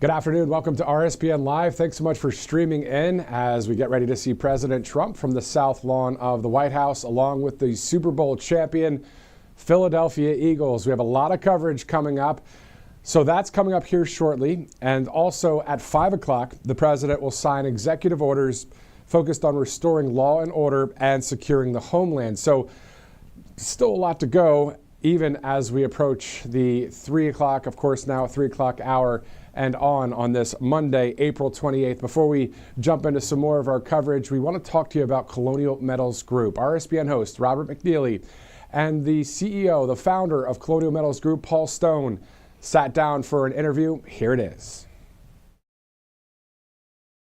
Good afternoon. Welcome to RSBN Live. Thanks so much for streaming in as we get ready to see President Trump from the South Lawn of the White House, along with the Super Bowl champion Philadelphia Eagles. We have a lot of coverage coming up. So that's coming up here shortly. And also at 5 o'clock, the president will sign executive orders focused on restoring law and order and securing the homeland. So still a lot to go, even as we approach the 3 o'clock, of course, now 3 o'clock hour and on this Monday, April 28th. Before we jump into some more of our coverage, we want to talk to you about Colonial Metals Group. RSBN host Robert McNeely and the CEO, the founder of Colonial Metals Group, Paul Stone, sat down for an interview. Here it is.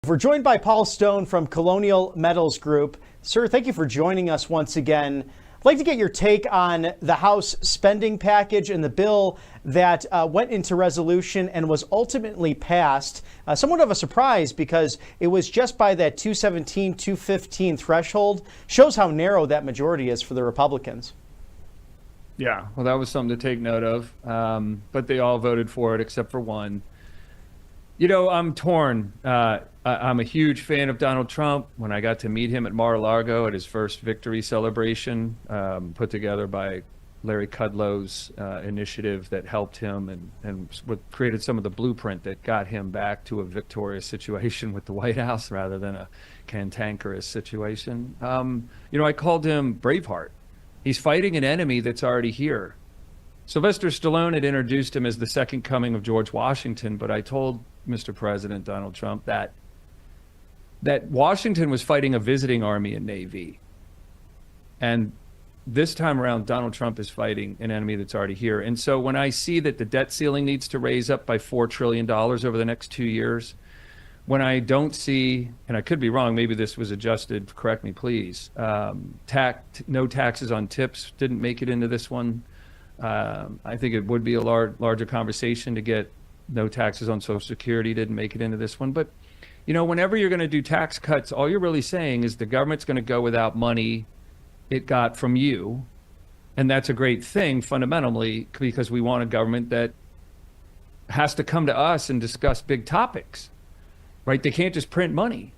We're joined by Paul Stone from Colonial Metals Group. Sir, thank you for joining us once again. I'd like to get your take on the House spending package and the bill that went into resolution and was ultimately passed. Somewhat of a surprise because it was just by that 217, 215 threshold. Shows how narrow that majority is for the Republicans. Yeah, well, that was something to take note of. But they all voted for it except for one. You know, I'm torn. I'm a huge fan of Donald Trump. When I got to meet him at Mar-a-Lago at his first victory celebration, put together by Larry Kudlow's initiative that helped him and created some of the blueprint that got him back to a victorious situation with the White House rather than a cantankerous situation. You know, I called him Braveheart. He's fighting an enemy that's already here. Sylvester Stallone had introduced him as the second coming of George Washington, but I told Mr. President Donald Trump that Washington was fighting a visiting army and navy. And this time around, Donald Trump is fighting an enemy that's already here. And so when I see that the debt ceiling needs to raise up by $4 trillion over the next 2 years, when I don't see, and I could be wrong, maybe this was adjusted, correct me please, no taxes on tips didn't make it into this one. I think it would be a larger conversation to get no taxes on Social Security, didn't make it into this one. But, you know, whenever you're going to do tax cuts, all you're really saying is the government's going to go without money it got from you. And that's a great thing fundamentally, because we want a government that has to come to us and discuss big topics, right? They can't just print money.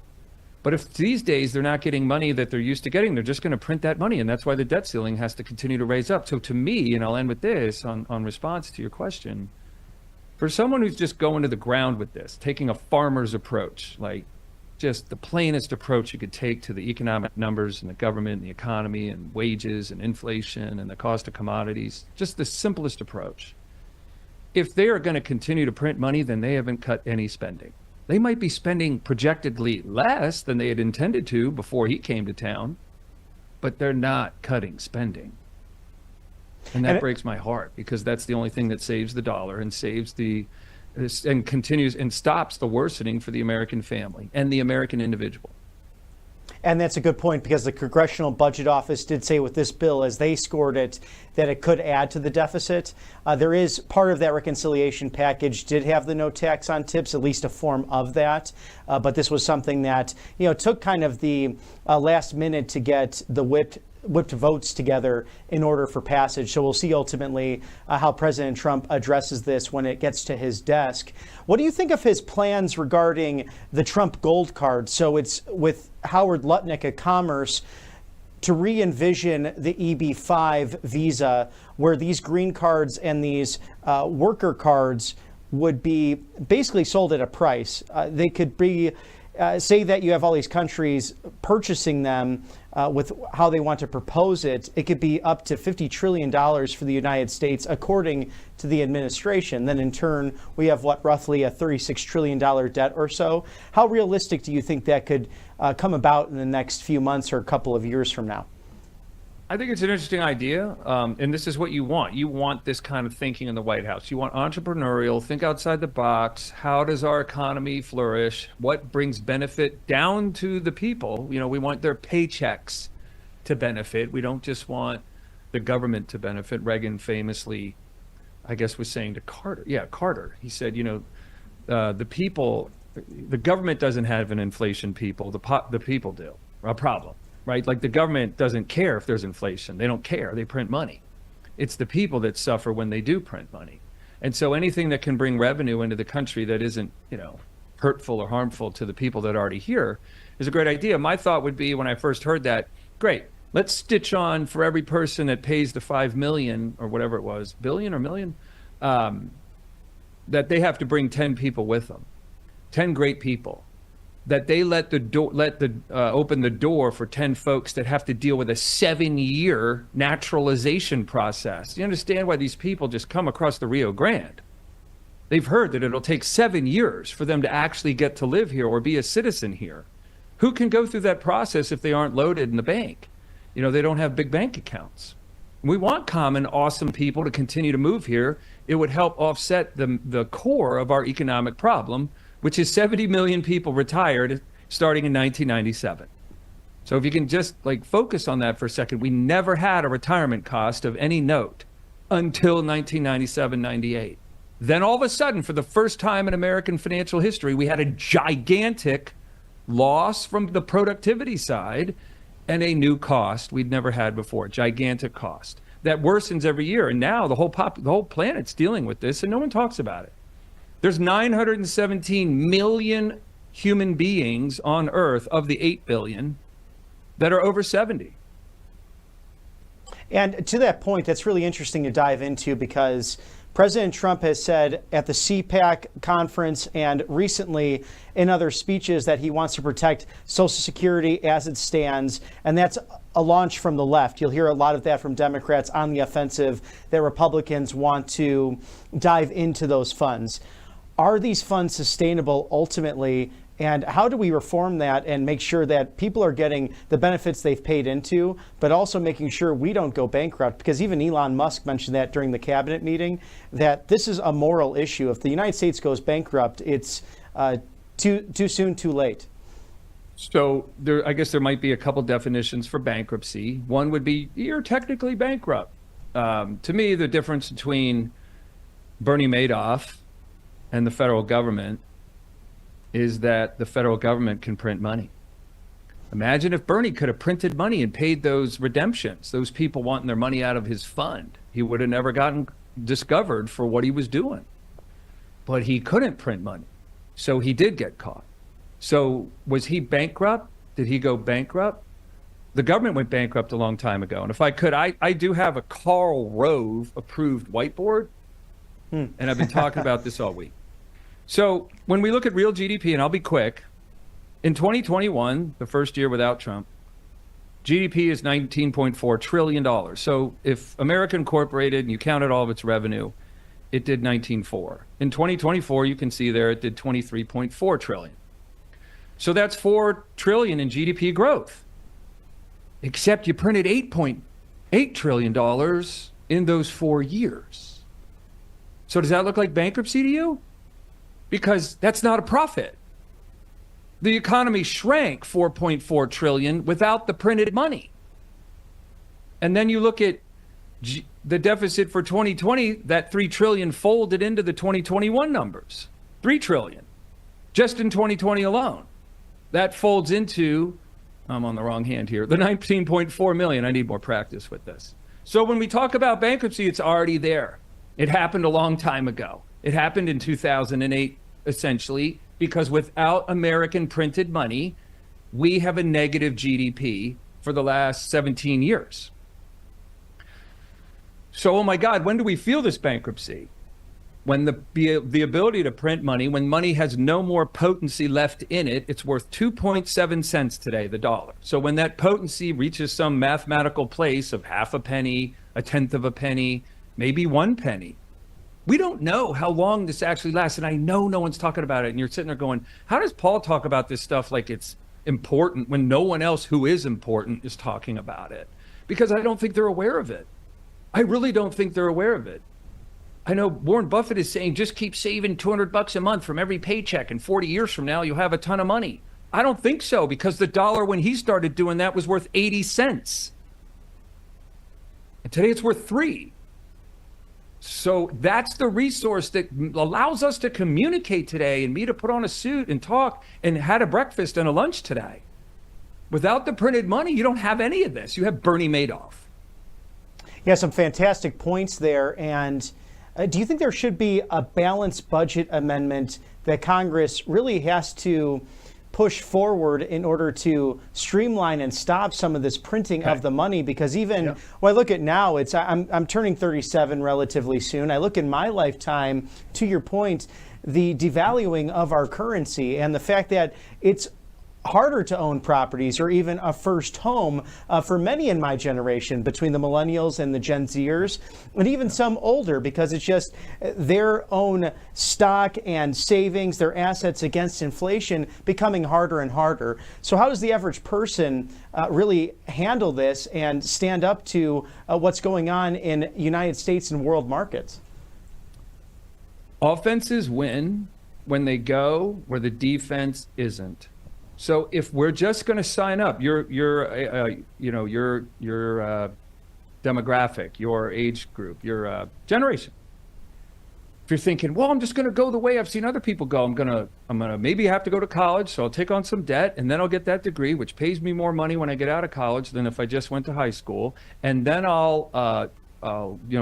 But if these days they're not getting money that they're used to getting, they're just going to print that money. And that's why the debt ceiling has to continue to raise up. So to me, and I'll end with this on response to your question, for someone who's just going to the ground with this, taking a farmer's approach, like just the plainest approach you could take to the economic numbers and the government and the economy and wages and inflation and the cost of commodities, just the simplest approach. If they are going to continue to print money, then they haven't cut any spending. They might be spending projectedly less than they had intended to before he came to town, but they're not cutting spending. And that breaks my heart, because that's the only thing that saves the dollar and saves and continues and stops the worsening for the American family and the American individual. And that's a good point, because the Congressional Budget Office did say with this bill, as they scored it, that it could add to the deficit. There is part of that reconciliation package did have the no tax on tips, at least a form of that. But this was something that, you know, took kind of the last minute to get the whipped votes together in order for passage. So we'll see ultimately how President Trump addresses this when it gets to his desk. What do you think of his plans regarding the Trump Gold Card? So it's with Howard Lutnick at Commerce to re-envision the EB-5 visa, where these green cards and these worker cards would be basically sold at a price. They could be say that you have all these countries purchasing them with how they want to propose it. It could be up to $50 trillion for the United States, according to the administration. Then in turn, we have roughly a $36 trillion debt or so. How realistic do you think that could come about in the next few months or a couple of years from now? I think it's an interesting idea, and this is what you want. You want this kind of thinking in the White House. You want entrepreneurial, think outside the box. How does our economy flourish? What brings benefit down to the people? You know, we want their paychecks to benefit. We don't just want the government to benefit. Reagan famously, I guess, was saying to Carter. Yeah, Carter. He said, you know, the people, the government doesn't have an inflation people. The people do. A problem. Right? Like the government doesn't care if there's inflation. They don't care. They print money. It's the people that suffer when they do print money. And so anything that can bring revenue into the country that isn't, hurtful or harmful to the people that are already here is a great idea. My thought would be when I first heard that, great, let's stitch on for every person that pays the 5 million or whatever it was, billion or million, that they have to bring 10 people with them, 10 great people, that they open the door for 10 folks that have to deal with a 7-year naturalization process. You understand why these people just come across the Rio Grande? They've heard that it'll take 7 years for them to actually get to live here or be a citizen here. Who can go through that process if they aren't loaded in the bank? They don't have big bank accounts. We want common, awesome people to continue to move here. It would help offset the core of our economic problem, which is 70 million people retired starting in 1997. So if you can just focus on that for a second, we never had a retirement cost of any note until 1997, 98. Then all of a sudden, for the first time in American financial history, we had a gigantic loss from the productivity side and a new cost we'd never had before, gigantic cost that worsens every year. And now the whole planet's dealing with this and no one talks about it. There's 917 million human beings on Earth of the 8 billion that are over 70. And to that point, that's really interesting to dive into because President Trump has said at the CPAC conference and recently in other speeches that he wants to protect Social Security as it stands. And that's a launch from the left. You'll hear a lot of that from Democrats on the offensive, that Republicans want to dive into those funds. Are these funds sustainable ultimately? And how do we reform that and make sure that people are getting the benefits they've paid into, but also making sure we don't go bankrupt? Because even Elon Musk mentioned that during the cabinet meeting, that this is a moral issue. If the United States goes bankrupt, it's too soon, too late. So I guess there might be a couple definitions for bankruptcy. One would be you're technically bankrupt. To me, the difference between Bernie Madoff and the federal government is that the federal government can print money. Imagine if Bernie could have printed money and paid those redemptions, those people wanting their money out of his fund. He would have never gotten discovered for what he was doing. But he couldn't print money, so he did get caught. So was he bankrupt? Did he go bankrupt? The government went bankrupt a long time ago. And if I could, I do have a Karl Rove approved whiteboard, and I've been talking about this all week. So when we look at real GDP, and I'll be quick, in 2021, the first year without Trump, GDP is $19.4 trillion. So if America Incorporated, and you counted all of its revenue, it did 19.4. In 2024, you can see there it did 23.4 trillion. So that's 4 trillion in GDP growth. Except you printed $8.8 trillion in those 4 years. So does that look like bankruptcy to you? Because that's not a profit. The economy shrank 4.4 trillion without the printed money. And then you look at the deficit for 2020, that 3 trillion folded into the 2021 numbers. 3 trillion, just in 2020 alone. That folds into, I'm on the wrong hand here, the 19.4 million. I need more practice with this. So when we talk about bankruptcy, it's already there. It happened a long time ago. It happened in 2008, essentially, because without American printed money, we have a negative GDP for the last 17 years. So, oh my God, when do we feel this bankruptcy? When the ability to print money, when money has no more potency left in it, it's worth 2.7 cents today, the dollar. So when that potency reaches some mathematical place of half a penny, a tenth of a penny, maybe 1 penny, we don't know how long this actually lasts. And I know no one's talking about it. And you're sitting there going, how does Paul talk about this stuff like it's important when no one else who is important is talking about it? Because I don't think they're aware of it. I really don't think they're aware of it. I know Warren Buffett is saying, just keep saving $200 a month from every paycheck, and 40 years from now, you'll have a ton of money. I don't think so, because the dollar when he started doing that was worth 80 cents. And today it's worth 3. So that's the resource that allows us to communicate today, and me to put on a suit and talk and had a breakfast and a lunch today. Without the printed money, you don't have any of this. You have Bernie Madoff. Yeah, some fantastic points there. And Do you think there should be a balanced budget amendment that Congress really has to push forward in order to streamline and stop some of this printing of the money? Because even when I look at now, I'm turning 37 relatively soon. I look in my lifetime, to your point, the devaluing of our currency and the fact that it's harder to own properties or even a first home for many in my generation, between the millennials and the Gen Zers, and even some older, because it's just their own stock and savings, their assets against inflation becoming harder and harder. So how does the average person really handle this and stand up to what's going on in United States and world markets? Offenses win when they go where the defense isn't. So if we're just going to sign up, your demographic, your age group, your generation. If you're thinking, well, I'm just going to go the way I've seen other people go, I'm gonna maybe have to go to college, so I'll take on some debt, and then I'll get that degree, which pays me more money when I get out of college than if I just went to high school, and then I'll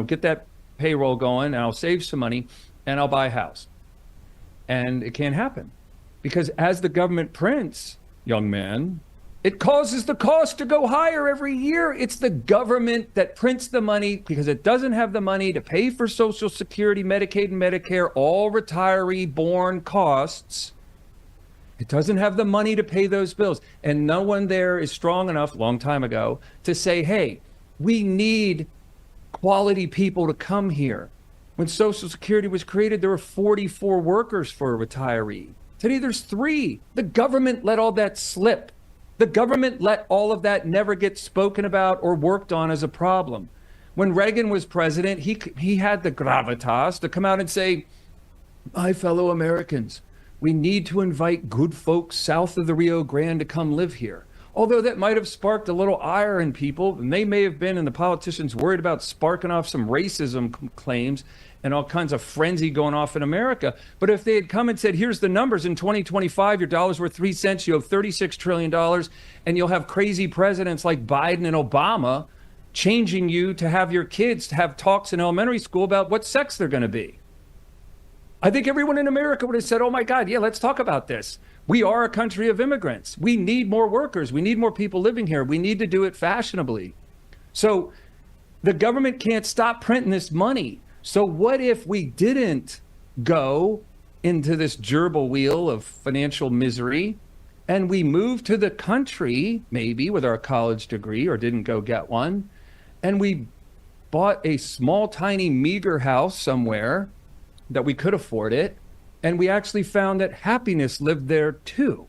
get that payroll going, and I'll save some money, and I'll buy a house. And it can't happen. Because as the government prints, young man, it causes the cost to go higher every year. It's the government that prints the money because it doesn't have the money to pay for Social Security, Medicaid, and Medicare, all retiree-born costs. It doesn't have the money to pay those bills. And no one there is strong enough, long time ago, to say, hey, we need quality people to come here. When Social Security was created, there were 44 workers for a retiree. Today, there's 3. The government let all that slip. The government let all of that never get spoken about or worked on as a problem. When Reagan was president, he had the gravitas to come out and say, my fellow Americans, we need to invite good folks south of the Rio Grande to come live here. Although that might have sparked a little ire in people, and they may have been, and the politicians worried about sparking off some racism claims and all kinds of frenzy going off in America. But if they had come and said, here's the numbers, in 2025, your dollar's worth 3 cents, you have $36 trillion, and you'll have crazy presidents like Biden and Obama changing you to have your kids to have talks in elementary school about what sex they're going to be. I think everyone in America would have said, oh my God, yeah, let's talk about this. We are a country of immigrants. We need more workers. We need more people living here. We need to do it fashionably. So the government can't stop printing this money. So what if we didn't go into this gerbil wheel of financial misery and we moved to the country, maybe with our college degree, or didn't go get one, and we bought a small, tiny, meager house somewhere that we could afford it, and we actually found that happiness lived there too.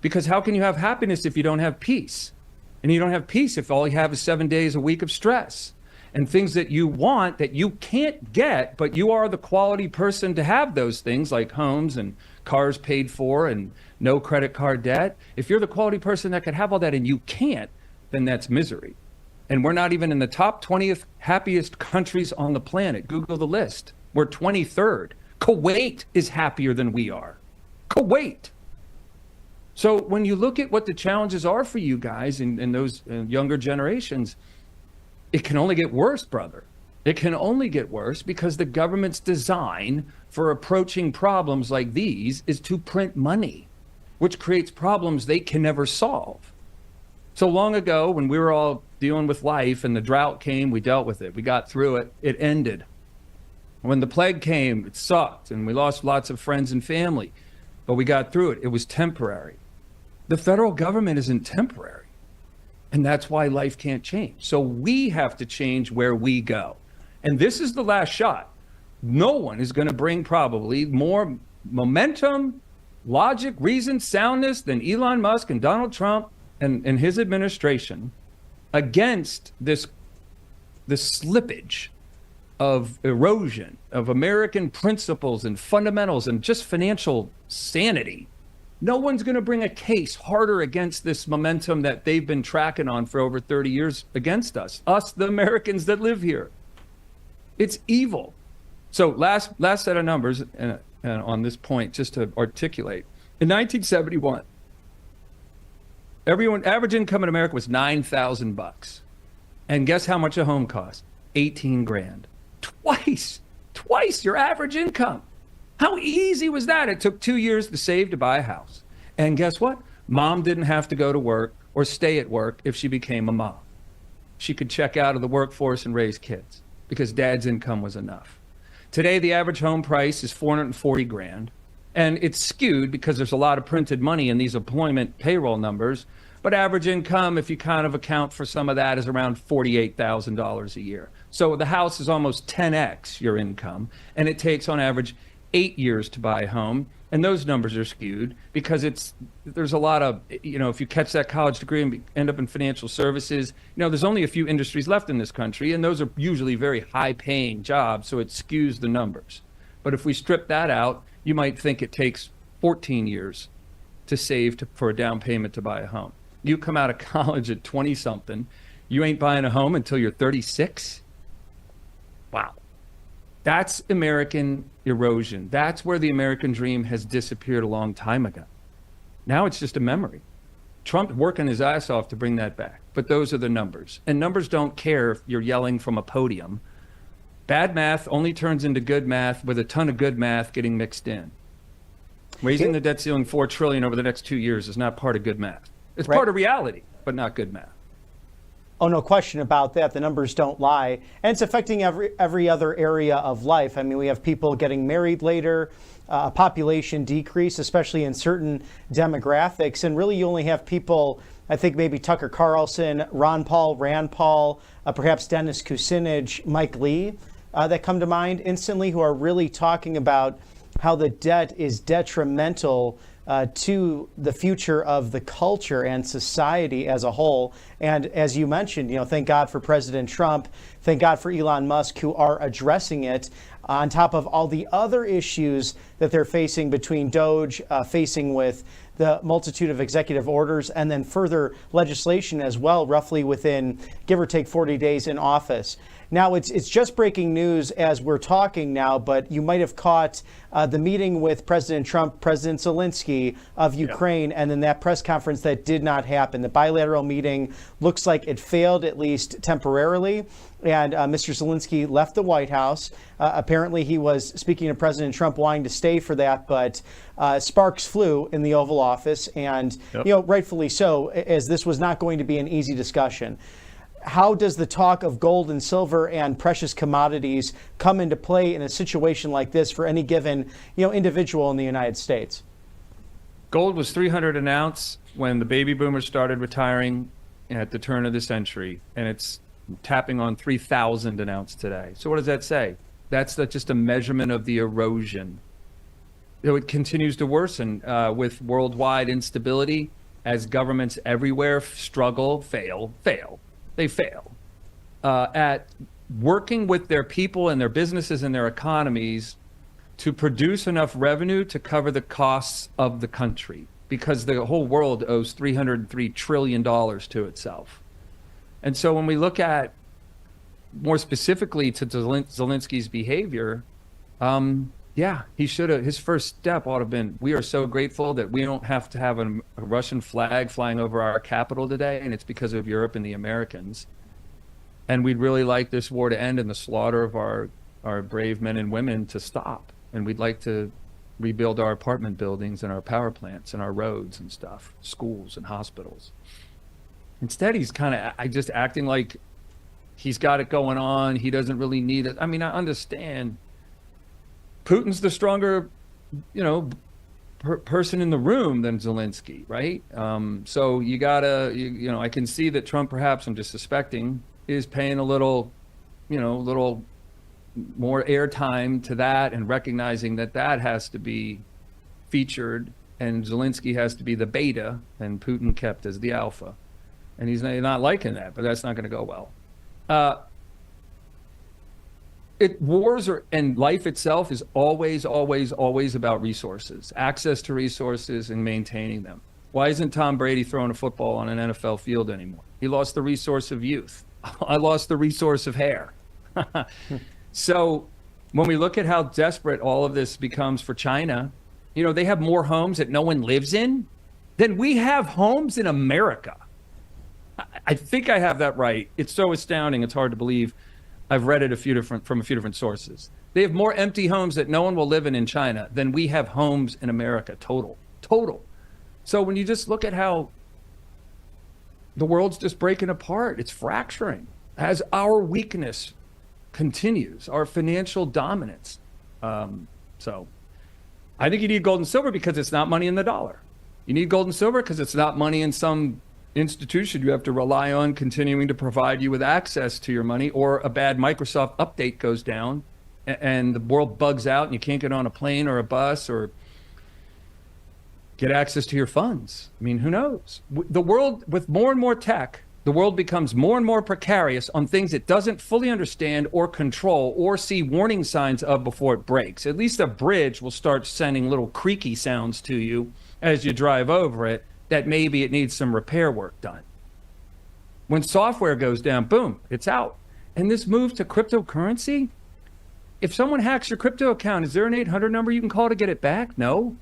Because how can you have happiness if you don't have peace? And you don't have peace if all you have is 7 days a week of stress and things that you want that you can't get, but you are the quality person to have those things, like homes and cars paid for and no credit card debt. If you're the quality person that could have all that and you can't, then that's misery. And we're not even in the top 20th happiest countries on the planet. Google the list. We're 23rd. Kuwait is happier than we are. Kuwait. So when you look at what the challenges are for you guys in those younger generations, it can only get worse, brother. It can only get worse because the government's design for approaching problems like these is to print money, which creates problems they can never solve. So long ago, when we were all dealing with life and the drought came, we dealt with it. We got through it. It ended. When the plague came, it sucked, and we lost lots of friends and family, but we got through it. It was temporary. The federal government isn't temporary. And that's why life can't change. So we have to change where we go. And this is the last shot. No one is going to bring probably more momentum, logic, reason, soundness than Elon Musk and Donald Trump and his administration against this slippage of erosion of American principles and fundamentals and just financial sanity. No one's going to bring a case harder against this momentum that they've been tracking on for over 30 years against us, the Americans that live here. It's evil. So last set of numbers and on this point, just to articulate. In 1971, average income in America was $9,000. And guess how much a home cost? 18 grand. Twice twice your average income. How easy was that? It took 2 years to save to buy a house. And guess what? Mom didn't have to go to work or stay at work if she became a mom. She could check out of the workforce and raise kids because dad's income was enough. Today, the average home price is $440,000. And it's skewed because there's a lot of printed money in these employment payroll numbers. But average income, if you kind of account for some of that, is around $48,000 a year. So the house is almost 10x your income. And it takes on average 8 years to buy a home. And those numbers are skewed because there's a lot of, if you catch that college degree and end up in financial services, there's only a few industries left in this country. And those are usually very high paying jobs. So it skews the numbers. But if we strip that out, you might think it takes 14 years to save for a down payment to buy a home. You come out of college at 20-something, you ain't buying a home until you're 36? Wow. That's American erosion. That's where the American dream has disappeared a long time ago. Now it's just a memory. Trump working his ass off to bring that back. But those are the numbers. And numbers don't care if you're yelling from a podium. Bad math only turns into good math with a ton of good math getting mixed in. Raising the debt ceiling $4 trillion over the next 2 years is not part of good math. It's part of reality, but not good math. Oh, no question about that. The numbers don't lie. And it's affecting every other area of life. I mean, we have people getting married later, a population decrease, especially in certain demographics. And really, you only have people, I think maybe Tucker Carlson, Rand Paul, perhaps Dennis Kucinich, Mike Lee, that come to mind instantly, who are really talking about how the debt is detrimental to the future of the culture and society as a whole. And as you mentioned, thank God for President Trump, thank God for Elon Musk, who are addressing it on top of all the other issues that they're facing between Doge, facing with the multitude of executive orders, and then further legislation as well, roughly within give or take 40 days in office. Now, it's just breaking news as we're talking now, but you might have caught the meeting with President Trump, President Zelensky of Ukraine, and then that press conference that did not happen. The bilateral meeting looks like it failed, at least temporarily, and Mr. Zelensky left the White House. Apparently, he was speaking to President Trump, wanting to stay for that, but sparks flew in the Oval Office, and rightfully so, as this was not going to be an easy discussion. How does the talk of gold and silver and precious commodities come into play in a situation like this for any given, individual in the United States? Gold was $300 an ounce when the baby boomers started retiring at the turn of the century, and it's tapping on $3,000 an ounce today. So what does that say? That's just a measurement of the erosion. It continues to worsen with worldwide instability as governments everywhere struggle, fail. They fail at working with their people and their businesses and their economies to produce enough revenue to cover the costs of the country, because the whole world owes $303 trillion to itself. And so when we look at more specifically to Zelensky's behavior, he should have, his first step ought to have been, we are so grateful that we don't have to have a Russian flag flying over our capital today, and it's because of Europe and the Americans. And we'd really like this war to end and the slaughter of our brave men and women to stop. And we'd like to rebuild our apartment buildings and our power plants and our roads and stuff, schools and hospitals. Instead, he's kind of just acting like he's got it going on. He doesn't really need it. I mean, I understand Putin's the stronger, person in the room than Zelensky, right? So you gotta, I can see that Trump, perhaps, I'm just suspecting, is paying a little more airtime to that and recognizing that has to be featured, and Zelensky has to be the beta and Putin kept as the alpha. And he's not liking that, but that's not going to go well. Wars and life itself is always about resources, access to resources and maintaining them. Why isn't Tom Brady throwing a football on an NFL field anymore? He lost the resource of youth. I lost the resource of hair. So when we look at how desperate all of this becomes for China, they have more homes that no one lives in than we have homes in America. I think I have that right. It's so astounding. It's hard to believe. I've read it from a few different sources. They have more empty homes that no one will live in China than we have homes in America, total. So when you just look at how the world's just breaking apart, it's fracturing as our weakness continues, our financial dominance. So I think you need gold and silver because it's not money in the dollar. You need gold and silver because it's not money in some institution you have to rely on continuing to provide you with access to your money, or a bad Microsoft update goes down and the world bugs out and you can't get on a plane or a bus or get access to your funds. I mean, who knows? The world, with more and more tech, the world becomes more and more precarious on things it doesn't fully understand or control or see warning signs of before it breaks. At least a bridge will start sending little creaky sounds to you as you drive over it that maybe it needs some repair work done. When software goes down, boom, it's out. And this move to cryptocurrency, if someone hacks your crypto account, is there an 800 number you can call to get it back? No.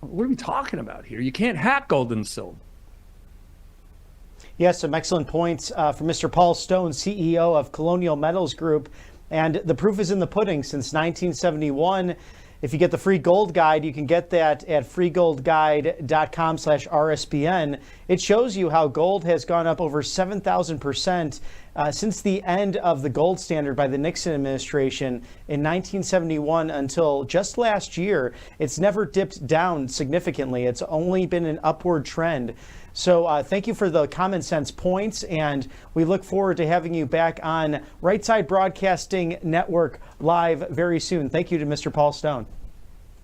What are we talking about here? You can't hack gold and silver. Yes, some excellent points from Mr. Paul Stone, CEO of Colonial Metals Group. And the proof is in the pudding. Since 1971, if you get the free gold guide, you can get that at freegoldguide.com/RSBN. It shows you how gold has gone up over 7,000% since the end of the gold standard by the Nixon administration in 1971 until just last year. It's never dipped down significantly. It's only been an upward trend. So thank you for the common sense points, and we look forward to having you back on Right Side Broadcasting Network live very soon. Thank you to Mr. Paul Stone.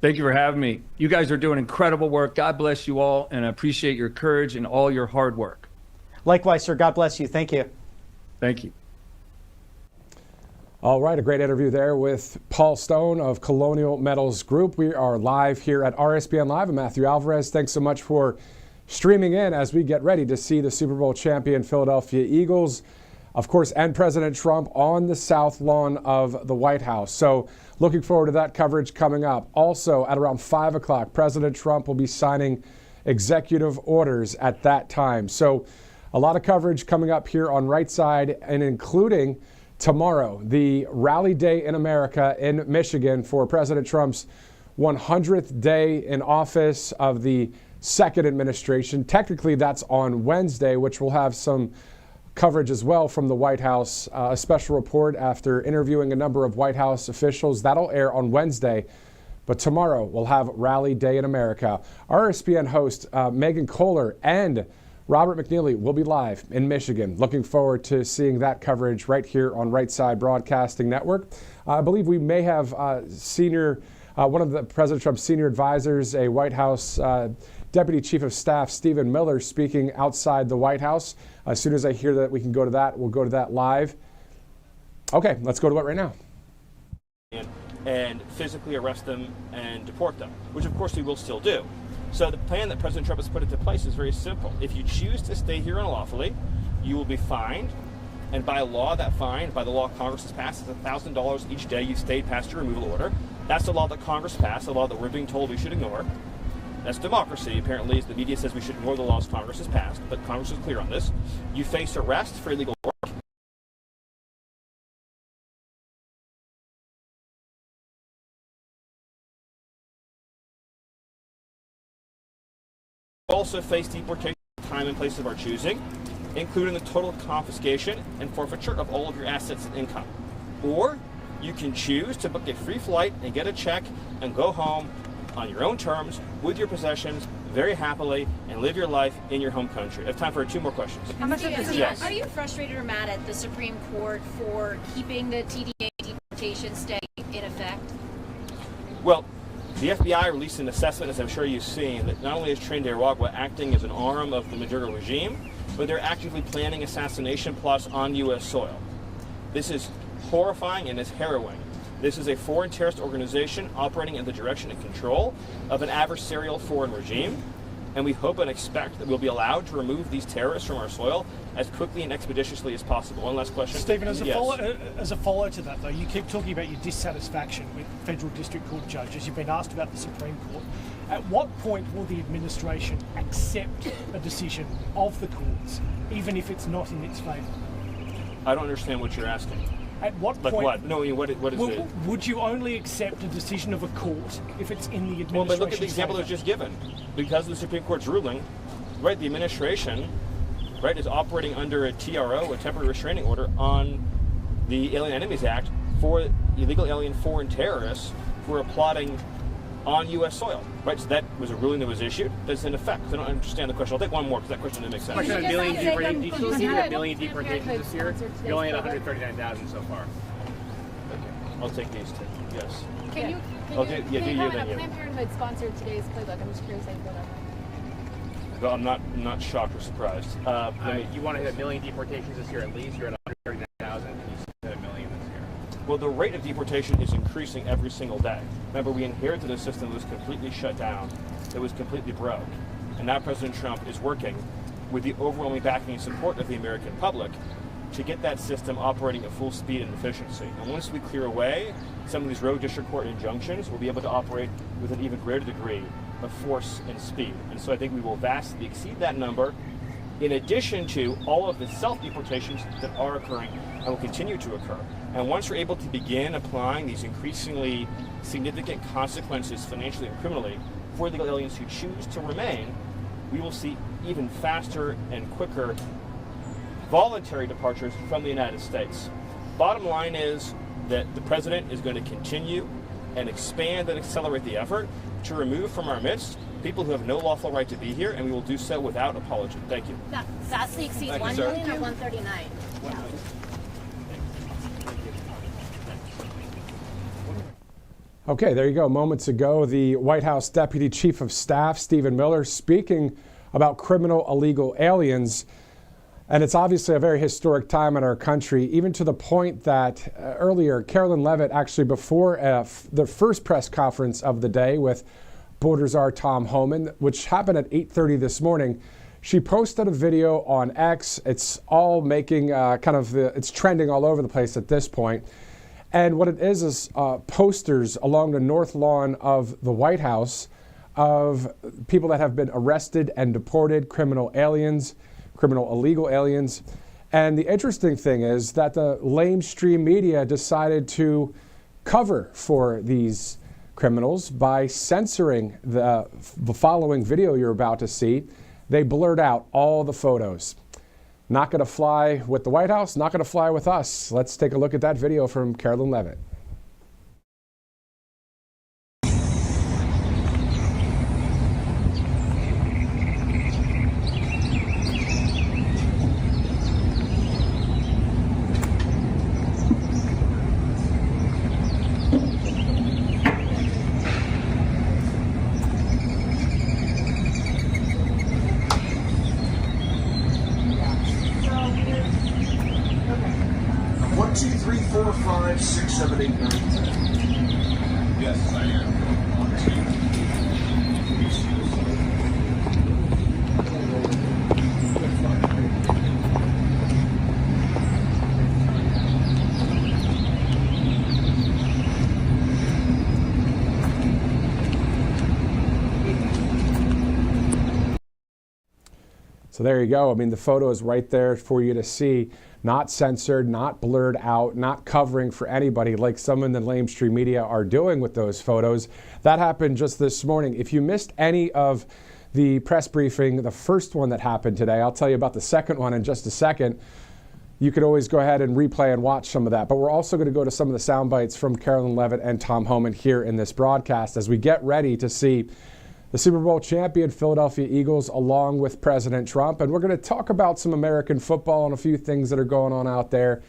Thank you for having me. You guys are doing incredible work. God bless you all, and I appreciate your courage and all your hard work. Likewise, sir. God bless you. Thank you. Thank you. All right, a great interview there with Paul Stone of Colonial Metals Group. We are live here at RSBN Live. I'm Matthew Alvarez. Thanks so much for streaming in as we get ready to see the Super Bowl champion Philadelphia Eagles, of course, and President Trump on the south lawn of the White House. So looking forward to that coverage coming up. Also at around 5 o'clock, President Trump will be signing executive orders at that time. So a lot of coverage coming up here on Right Side, and including tomorrow, the rally day in America in Michigan for President Trump's 100th day in office of the second administration. Technically, that's on Wednesday, which will have some coverage as well from the White House, a special report after interviewing a number of White House officials. That'll air on Wednesday. But tomorrow, we'll have Rally Day in America. RSBN host Megan Kohler and Robert McNeely will be live in Michigan. Looking forward to seeing that coverage right here on Right Side Broadcasting Network. I believe we may have one of the President Trump's senior advisors, a White House Deputy Chief of Staff Stephen Miller, speaking outside the White House. As soon as I hear that we can go to that, we'll go to that live. Okay, let's go to it right now. And physically arrest them and deport them, which of course we will still do. So the plan that President Trump has put into place is very simple. If you choose to stay here unlawfully, you will be fined. And by law, that fine, by the law Congress has passed, is $1,000 each day you stayed past your removal order. That's the law that Congress passed, the law that we're being told we should ignore. That's democracy. Apparently, the media says we should ignore the laws Congress has passed, but Congress is clear on this. You face arrest for illegal work. You also face deportation at time and place of our choosing, including the total confiscation and forfeiture of all of your assets and income. Or you can choose to book a free flight and get a check and go home on your own terms, with your possessions, very happily, and live your life in your home country. I have time for 2 more questions. How much of this? Yes. Are you frustrated or mad at the Supreme Court for keeping the TDA deportation stay in effect? Well, the FBI released an assessment, as I'm sure you've seen, that not only is Nicaragua acting as an arm of the Maduro regime, but they're actively planning assassination plots on U.S. soil. This is horrifying and it's harrowing. This is a foreign terrorist organization operating in the direction and control of an adversarial foreign regime. And we hope and expect that we'll be allowed to remove these terrorists from our soil as quickly and expeditiously as possible. One last question. Stephen, as Yes. a follow to that, though, you keep talking about your dissatisfaction with federal district court judges. You've been asked about the Supreme Court. At what point will the administration accept a decision of the courts, even if it's not in its favour? I don't understand what you're asking. At what Like point? what? No, I mean, what is it? Would you only accept a decision of a court if it's in the administration's Well, but look at the example that favour? was just given. Because of the Supreme Court's ruling, right, the administration, right, is operating under a TRO, a temporary restraining order, on the Alien Enemies Act for illegal alien foreign terrorists who are plotting on U.S. soil, right? So that was a ruling that was issued that's in effect. So I don't understand the question. I'll take one more because that question didn't make sense. Question on a million deportations this year. You only had Planned 139,000 so far. I'll take these two. Yes. Can you Okay, yeah, do you, comment then on you. Planned Parenthood sponsored today's playbook? I'm just curious how you feel about that. Well, I'm not shocked or surprised. You want to hit a million deportations this year at least. You're at 139,000. Can you hit a million this year? Well, the rate of deportation is increasing every single day. Remember, we inherited a system that was completely shut down, that was completely broke. And now President Trump is working with the overwhelming backing and support of the American public to get that system operating at full speed and efficiency. And once we clear away some of these rogue district court injunctions, we'll be able to operate with an even greater degree of force and speed. And so I think we will vastly exceed that number, in addition to all of the self-deportations that are occurring and will continue to occur. And once we're able to begin applying these increasingly significant consequences financially and criminally for illegal aliens who choose to remain, we will see even faster and quicker voluntary departures from the United States. Bottom line is that the president is going to continue and expand and accelerate the effort to remove from our midst people who have no lawful right to be here, and we will do so without apology. Thank you. That vastly exceeds Thank you, 1 sir. million or 139? Okay, there you go. Moments ago, the White House Deputy Chief of Staff, Stephen Miller, speaking about criminal illegal aliens. And it's obviously a very historic time in our country, even to the point that earlier, Carolyn Levitt, actually before the first press conference of the day with Border Czar Tom Homan, which happened at 8:30 this morning, she posted a video on X. It's all making it's trending all over the place at this point. And what it is posters along the north lawn of the White House of people that have been arrested and deported, criminal illegal aliens. And the interesting thing is that the lamestream media decided to cover for these criminals by censoring the following video you're about to see. They blurred out all the photos. Not going to fly with the White House, not going to fly with us. Let's take a look at that video from Carolyn Levitt. One, two, three, four, five, six, seven, eight, nine, 10. Yes, I am. So there you go. I mean, the photo is right there for you to see. Not censored, not blurred out, not covering for anybody like some in the lamestream media are doing with those photos. That happened just this morning. If you missed any of the press briefing, the first one that happened today, I'll tell you about the second one in just a second. You could always go ahead and replay and watch some of that. But we're also going to go to some of the sound bites from Carolyn Levitt and Tom Homan here in this broadcast as we get ready to see the Super Bowl champion Philadelphia Eagles along with President Trump. And we're going to talk about some American football and a few things that are going on out there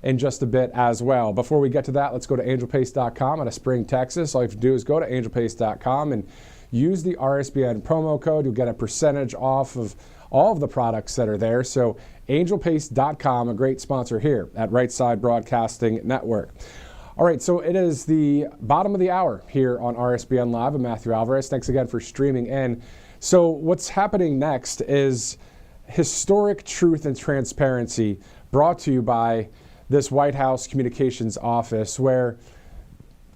in just a bit as well. Before we get to that, let's go to angelpace.com out of Spring, Texas. All you have to do is go to angelpace.com and use the RSBN promo code. You'll get a percentage off of all of the products that are there. So angelpace.com, a great sponsor here at Right Side Broadcasting Network. All right, so it is the bottom of the hour here on RSBN Live. I'm Matthew Alvarez. Thanks again for streaming in So what's happening next is historic truth and transparency, brought to you by this White House communications office, where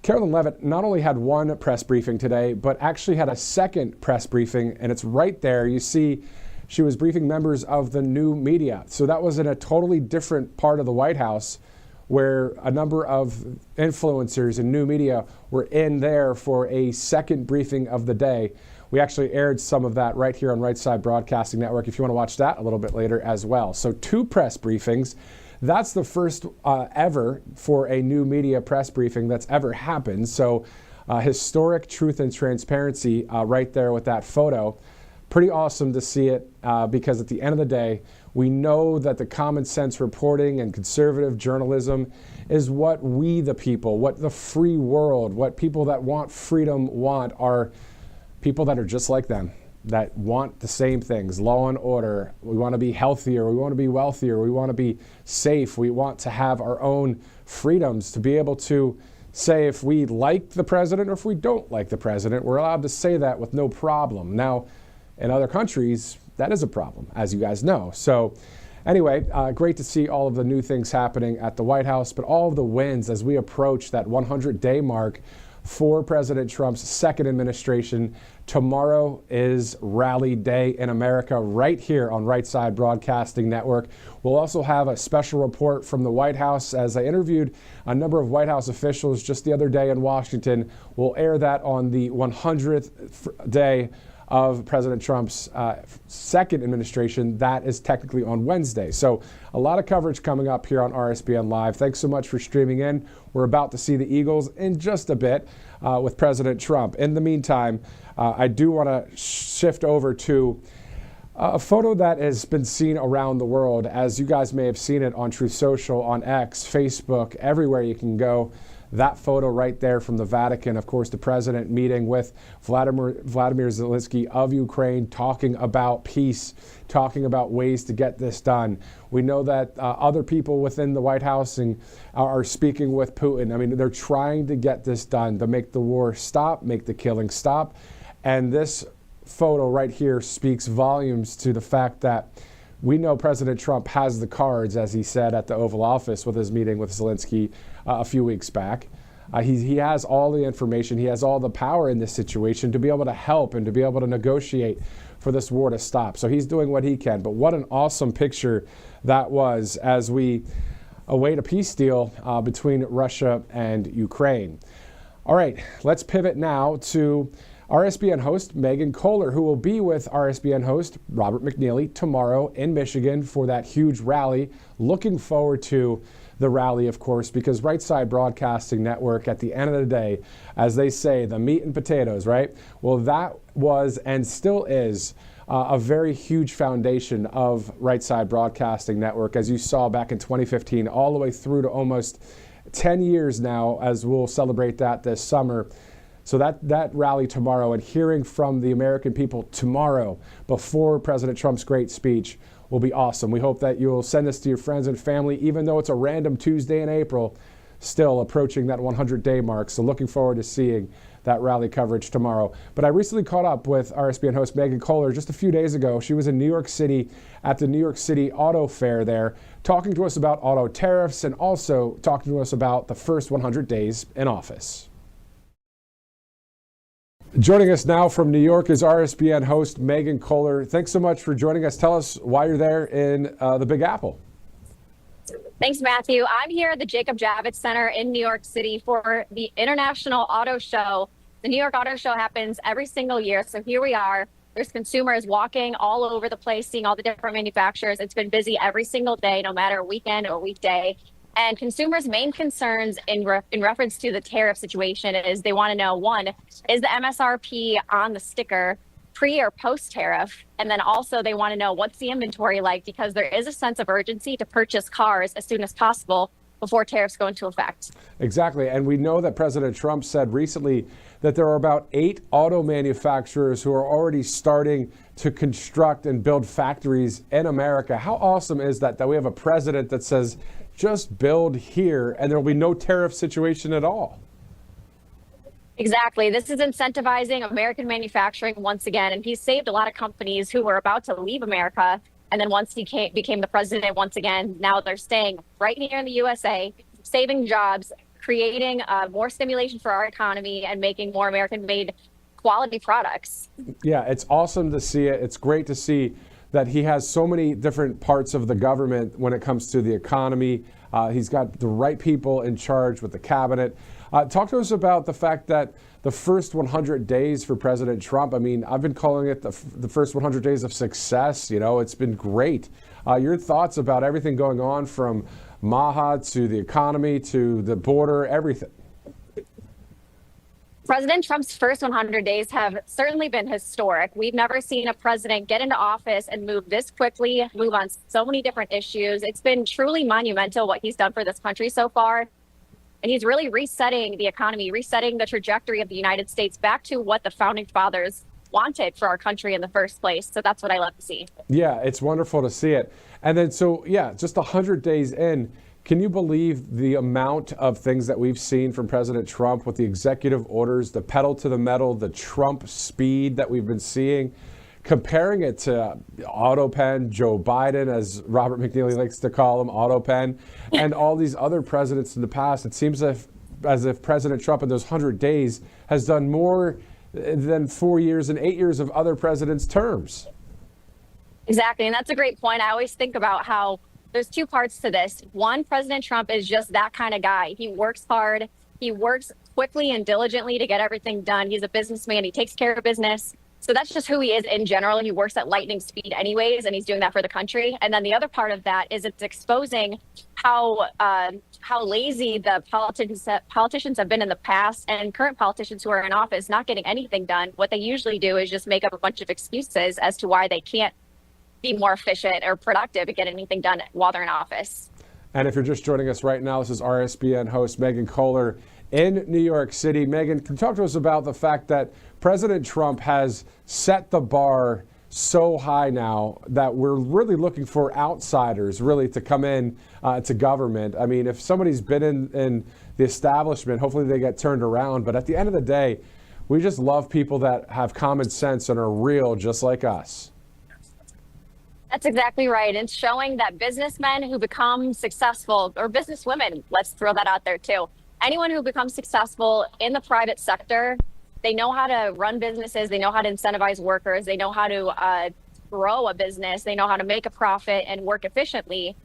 Carolyn Leavitt not only had one press briefing today, but actually had a second press briefing, and it's right there. You see, she was briefing members of the new media. So that was in a totally different part of the White House, where a number of influencers and new media were in there for a second briefing of the day. We actually aired some of that right here on Right Side Broadcasting Network, if you want to watch that a little bit later as well. So 2 press briefings. That's the first ever for a new media press briefing that's ever happened. So historic truth and transparency right there with that photo. Pretty awesome to see it because at the end of the day, we know that the common sense reporting and conservative journalism is what we the people, what the free world, what people that want freedom want, are people that are just like them, that want the same things, law and order. We want to be healthier, we want to be wealthier, we want to be safe, we want to have our own freedoms to be able to say if we like the president or if we don't like the president. We're allowed to say that with no problem. Now, in other countries, that is a problem, as you guys know. So anyway, great to see all of the new things happening at the White House, but all of the wins as we approach that 100-day mark for President Trump's second administration. Tomorrow is Rally Day in America right here on Right Side Broadcasting Network. We'll also have a special report from the White House, as I interviewed a number of White House officials just the other day in Washington. We'll air that on the 100th day of President Trump's second administration. That is technically on Wednesday. So a lot of coverage coming up here on RSBN Live. Thanks so much for streaming in. We're about to see the Eagles in just a bit with President Trump. In the meantime, I do want to shift over to a photo that has been seen around the world. As you guys may have seen it on Truth Social, on X, Facebook, everywhere you can go. That photo right there from the Vatican, of course, the president meeting with Vladimir Zelensky of Ukraine, talking about peace, talking about ways to get this done. We know that other people within the White House are speaking with Putin. I mean, they're trying to get this done, to make the war stop, make the killing stop. And this photo right here speaks volumes to the fact that we know President Trump has the cards, as he said at the Oval Office with his meeting with Zelensky a few weeks back. He has all the information. He has all the power in this situation to be able to help and to be able to negotiate for this war to stop. So he's doing what he can. But what an awesome picture that was as we await a peace deal between Russia and Ukraine. All right, let's pivot now to RSBN host Megan Kohler, who will be with RSBN host Robert McNeely tomorrow in Michigan for that huge rally. Looking forward to the rally, of course, because Right Side Broadcasting Network, at the end of the day, as they say, the meat and potatoes, right? Well, that was and still is a very huge foundation of Right Side Broadcasting Network, as you saw back in 2015, all the way through to almost 10 years now, as we'll celebrate that this summer. So that rally tomorrow, and hearing from the American people tomorrow before President Trump's great speech, will be awesome. We hope that you'll send this to your friends and family, even though it's a random Tuesday in April, still approaching that 100-day mark. So looking forward to seeing that rally coverage tomorrow. But I recently caught up with RSBN host Megan Kohler just a few days ago. She was in New York City at the New York City Auto Fair there, talking to us about auto tariffs and also talking to us about the first 100 days in office. Joining us now from New York is RSBN host Megan Kohler. Thanks so much for joining us. Tell us why you're there in the Big Apple. Thanks, Matthew. I'm here at the Jacob Javits Center in New York City for the International Auto Show. The New York Auto Show happens every single year. So here we are. There's consumers walking all over the place, seeing all the different manufacturers. It's been busy every single day, no matter weekend or weekday. And consumers' main concerns in reference to the tariff situation is they want to know, one, is the MSRP on the sticker pre or post tariff? And then also they want to know, what's the inventory like? Because there is a sense of urgency to purchase cars as soon as possible before tariffs go into effect. Exactly. And we know that President Trump said recently that there are about 8 auto manufacturers who are already starting to construct and build factories in America. How awesome is that we have a president that says, just build here and there will be no tariff situation at all? Exactly. This is incentivizing American manufacturing once again. And he's saved a lot of companies who were about to leave America. And then once he became the president once again, now they're staying right here in the USA, saving jobs, creating more stimulation for our economy, and making more American-made quality products. Yeah, it's awesome to see it. It's great to see that he has so many different parts of the government when it comes to the economy. He's got the right people in charge with the cabinet. Talk to us about the fact that the first 100 days for President Trump, I mean, I've been calling it the first 100 days of success. You know, it's been great. Your thoughts about everything going on from Maha to the economy to the border, everything. President Trump's first 100 days have certainly been historic. We've never seen a president get into office and move this quickly, move on so many different issues. It's been truly monumental what he's done for this country so far. And he's really resetting the economy, resetting the trajectory of the United States back to what the founding fathers wanted for our country in the first place. So that's what I love to see. Yeah, it's wonderful to see it. And then, so yeah, just 100 days in, can you believe the amount of things that we've seen from President Trump with the executive orders, the pedal to the metal, the Trump speed that we've been seeing, comparing it to AutoPen, Joe Biden, as Robert McNeely likes to call him, AutoPen, and all these other presidents in the past? It seems as if President Trump in those 100 days has done more than 4 years and 8 years of other presidents' terms. Exactly. And that's a great point. I always think about how there's two parts to this. One, President Trump is just that kind of guy. He works hard. He works quickly and diligently to get everything done. He's a businessman. He takes care of business. So that's just who he is in general. He works at lightning speed anyways, and he's doing that for the country. And then the other part of that is it's exposing how lazy the politicians have been in the past, and current politicians who are in office not getting anything done. What they usually do is just make up a bunch of excuses as to why they can't be more efficient or productive and get anything done while they're in office. And if you're just joining us right now, this is RSBN host Megan Kohler in New York City. Megan, can you talk to us about the fact that President Trump has set the bar so high now that we're really looking for outsiders really to come in to government? I mean, if somebody's been in the establishment, hopefully they get turned around. But at the end of the day, we just love people that have common sense and are real just like us. That's exactly right. It's showing that businessmen who become successful, or businesswomen, let's throw that out there too. Anyone who becomes successful in the private sector, they know how to run businesses. They know how to incentivize workers. They know how to grow a business. They know how to make a profit and work efficiently,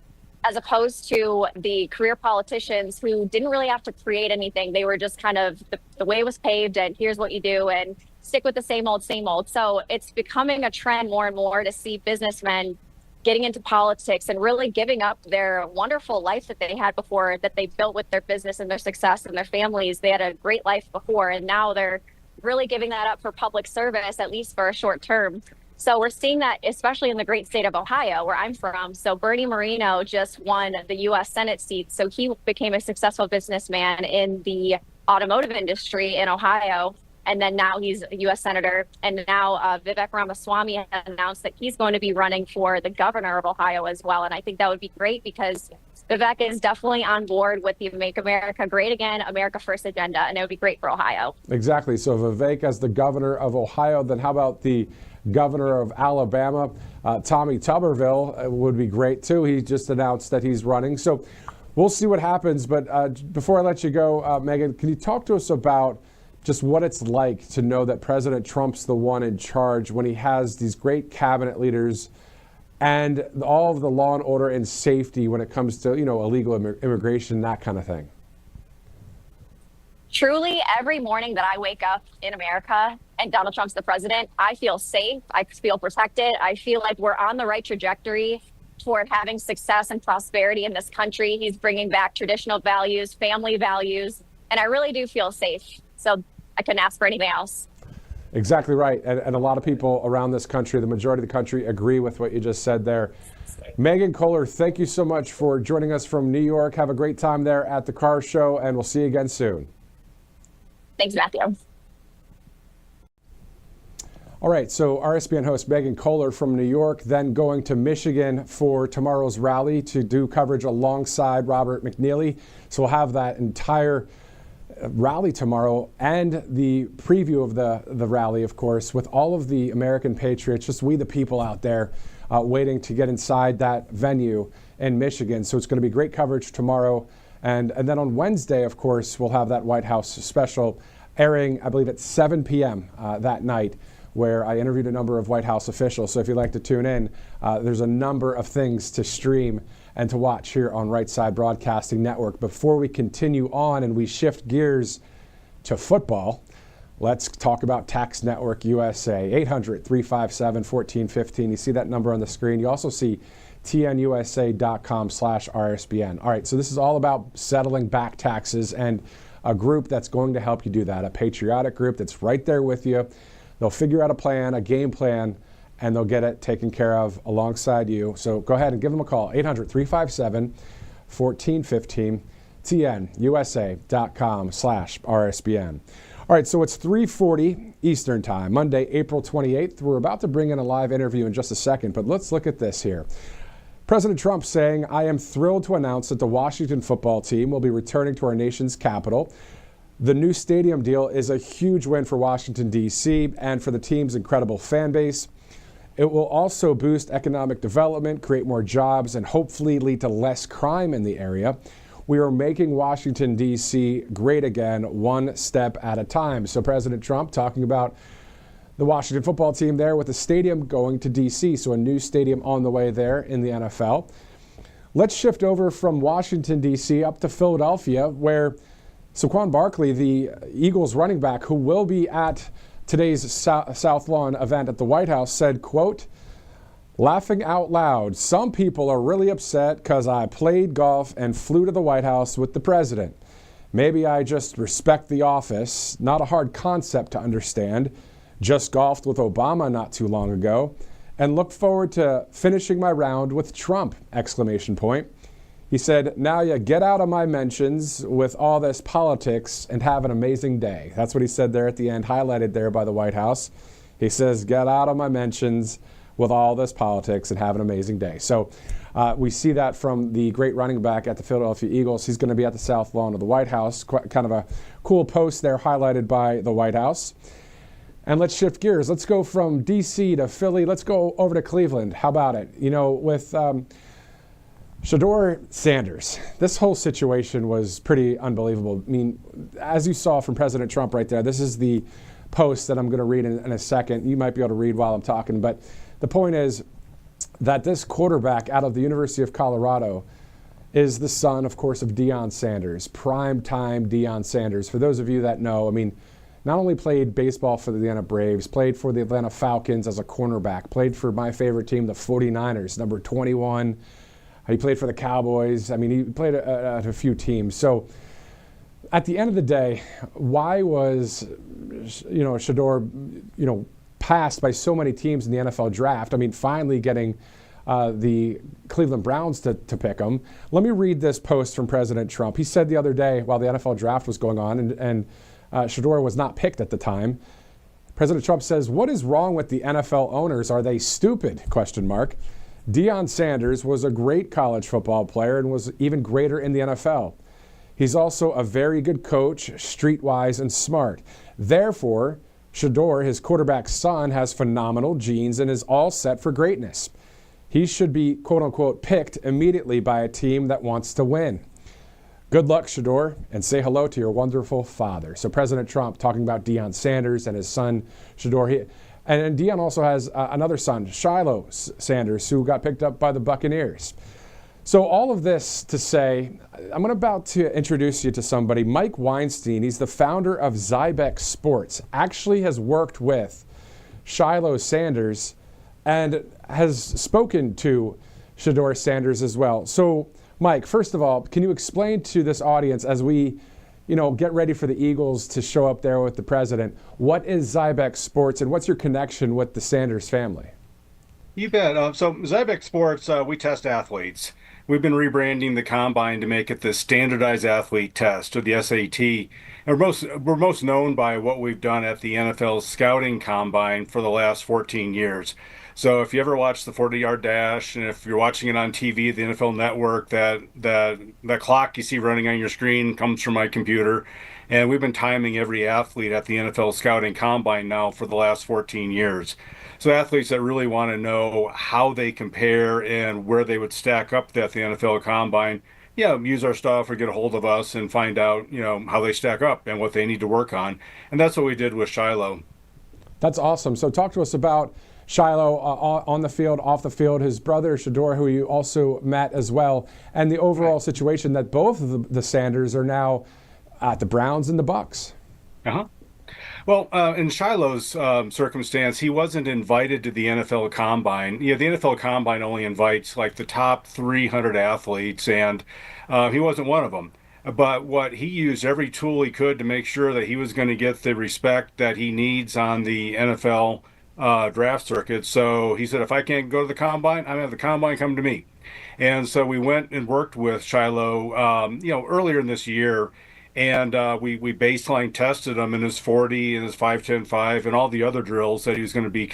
as opposed to the career politicians who didn't really have to create anything. They were just kind of the way was paved, and here's what you do, and stick with the same old, same old. So it's becoming a trend more and more to see businessmen getting into politics and really giving up their wonderful life that they had before, that they built with their business and their success and their families. They had a great life before, and now they're really giving that up for public service, at least for a short term. So we're seeing that, especially in the great state of Ohio, where I'm from. So Bernie Moreno just won the U.S. Senate seat. So he became a successful businessman in the automotive industry in Ohio. And then now he's a U.S. Senator. And now Vivek Ramaswamy has announced that he's going to be running for the governor of Ohio as well. And I think that would be great because Vivek is definitely on board with the Make America Great Again, America First agenda. And it would be great for Ohio. Exactly. So Vivek as the governor of Ohio, then how about the governor of Alabama? Tommy Tuberville would be great too. He just announced that he's running. So we'll see what happens. But before I let you go, Megan, can you talk to us about just what it's like to know that President Trump's the one in charge when he has these great cabinet leaders and all of the law and order and safety when it comes to, illegal immigration, that kind of thing? Truly, every morning that I wake up in America and Donald Trump's the president, I feel safe. I feel protected. I feel like we're on the right trajectory toward having success and prosperity in this country. He's bringing back traditional values, family values, and I really do feel safe. So I couldn't ask for anything else. Exactly right. And a lot of people around this country, the majority of the country, agree with what you just said there. Megan Kohler, thank you so much for joining us from New York. Have a great time there at the car show, and we'll see you again soon. Thanks, Matthew. All right, so RSBN host Megan Kohler from New York, then going to Michigan for tomorrow's rally to do coverage alongside Robert McNeely. So we'll have that entire rally tomorrow and the preview of the rally, of course, with all of the American patriots, just we the people out there waiting to get inside that venue in Michigan. So it's going to be great coverage tomorrow. And then on Wednesday, of course, we'll have that White House special airing, I believe, at 7 p.m. That night, where I interviewed a number of White House officials. So if you'd like to tune in, there's a number of things to stream and to watch here on Right Side Broadcasting Network. Before we continue on and we shift gears to football, let's talk about Tax Network USA, 800-357-1415. You see that number on the screen. You also see tnusa.com/RSBN. All right, so this is all about settling back taxes and a group that's going to help you do that, a patriotic group that's right there with you. They'll figure out a plan, a game plan, and they'll get it taken care of alongside you. So go ahead and give them a call, 800-357-1415, tnusa.com/RSBN. All right, so it's 3:40 Eastern Time, Monday, April 28th. We're about to bring in a live interview in just a second, but let's look at this here. President Trump saying, "I am thrilled to announce that the Washington football team will be returning to our nation's capital. The new stadium deal is a huge win for Washington, D.C., and for the team's incredible fan base. It will also boost economic development, create more jobs, and hopefully lead to less crime in the area. We are making Washington, D.C. great again, one step at a time." So President Trump talking about the Washington football team there with the stadium going to D.C., so a new stadium on the way there in the NFL. Let's shift over from Washington, D.C. up to Philadelphia, where Saquon Barkley, the Eagles running back, who will be at today's South Lawn event at the White House, said, quote, "Laughing out loud, some people are really upset because I played golf and flew to the White House with the president. Maybe I just respect the office. Not a hard concept to understand. Just golfed with Obama not too long ago and look forward to finishing my round with Trump, exclamation point. He said, now you get out of my mentions with all this politics and have an amazing day." That's what he said there at the end, highlighted there by the White House. He says, get out of my mentions with all this politics and have an amazing day. So we see that from the great running back at the Philadelphia Eagles. He's going to be at the South Lawn of the White House. Kind of a cool post there highlighted by the White House. And let's shift gears. Let's go from D.C. to Philly. Let's go over to Cleveland. How about it? You know, with Shedeur Sanders, this whole situation was pretty unbelievable. I mean, as you saw from President Trump right there, this is the post that I'm going to read in a second. You might be able to read while I'm talking, but the point is that this quarterback out of the University of Colorado is the son, of course, of Deion Sanders, prime-time Deion Sanders. For those of you that know, I mean, not only played baseball for the Atlanta Braves, played for the Atlanta Falcons as a cornerback, played for my favorite team, the 49ers, number 21. He played for the Cowboys. I mean, he played at a few teams. So at the end of the day, why was, Shedeur, passed by so many teams in the NFL draft? I mean, finally getting the Cleveland Browns to pick him. Let me read this post from President Trump. He said the other day while the NFL draft was going on and Shedeur was not picked at the time. President Trump says, "What is wrong with the NFL owners? Are they stupid?" ? Deion Sanders was a great college football player and was even greater in the NFL. He's also a very good coach, streetwise and smart. Therefore, Shedeur, his quarterback's son, has phenomenal genes and is all set for greatness. He should be, quote unquote, picked immediately by a team that wants to win. Good luck, Shedeur, and say hello to your wonderful father. So President Trump talking about Deion Sanders and his son, Shedeur. And Deion also has another son, Shiloh Sanders, who got picked up by the Buccaneers. So all of this to say, I'm about to introduce you to somebody, Mike Weinstein. He's the founder of Zybex Sports, actually has worked with Shiloh Sanders and has spoken to Shedeur Sanders as well. So Mike, first of all, can you explain to this audience as we get ready for the Eagles to show up there with the president, what is Zybex Sports and what's your connection with the Sanders family? You bet. So Zybex Sports, we test athletes. We've been rebranding the combine to make it the standardized athlete test, or the SAT. And we're most known by what we've done at the NFL scouting combine for the last 14 years. So if you ever watch the 40-yard dash, and if you're watching it on TV, the NFL Network, that clock you see running on your screen comes from my computer. And we've been timing every athlete at the NFL Scouting Combine now for the last 14 years. So athletes that really want to know how they compare and where they would stack up at the NFL Combine, yeah, use our stuff or get a hold of us and find out, how they stack up and what they need to work on. And that's what we did with Shiloh. That's awesome. So talk to us about Shiloh on the field, off the field, his brother Shador, who you also met as well, and the overall situation that both of the Sanders are now at the Browns and the Bucks. Uh-huh. Well, in Shiloh's circumstance, he wasn't invited to the NFL Combine. The NFL Combine only invites like the top 300 athletes, and he wasn't one of them. But what he used every tool he could to make sure that he was going to get the respect that he needs on the NFL draft circuit. So he said, if I can't go to the Combine, I'm going to have the Combine come to me. And so we went and worked with Shiloh, earlier in this year. And we baseline tested him in his 40 and his 5.10.5 and all the other drills that he was going to be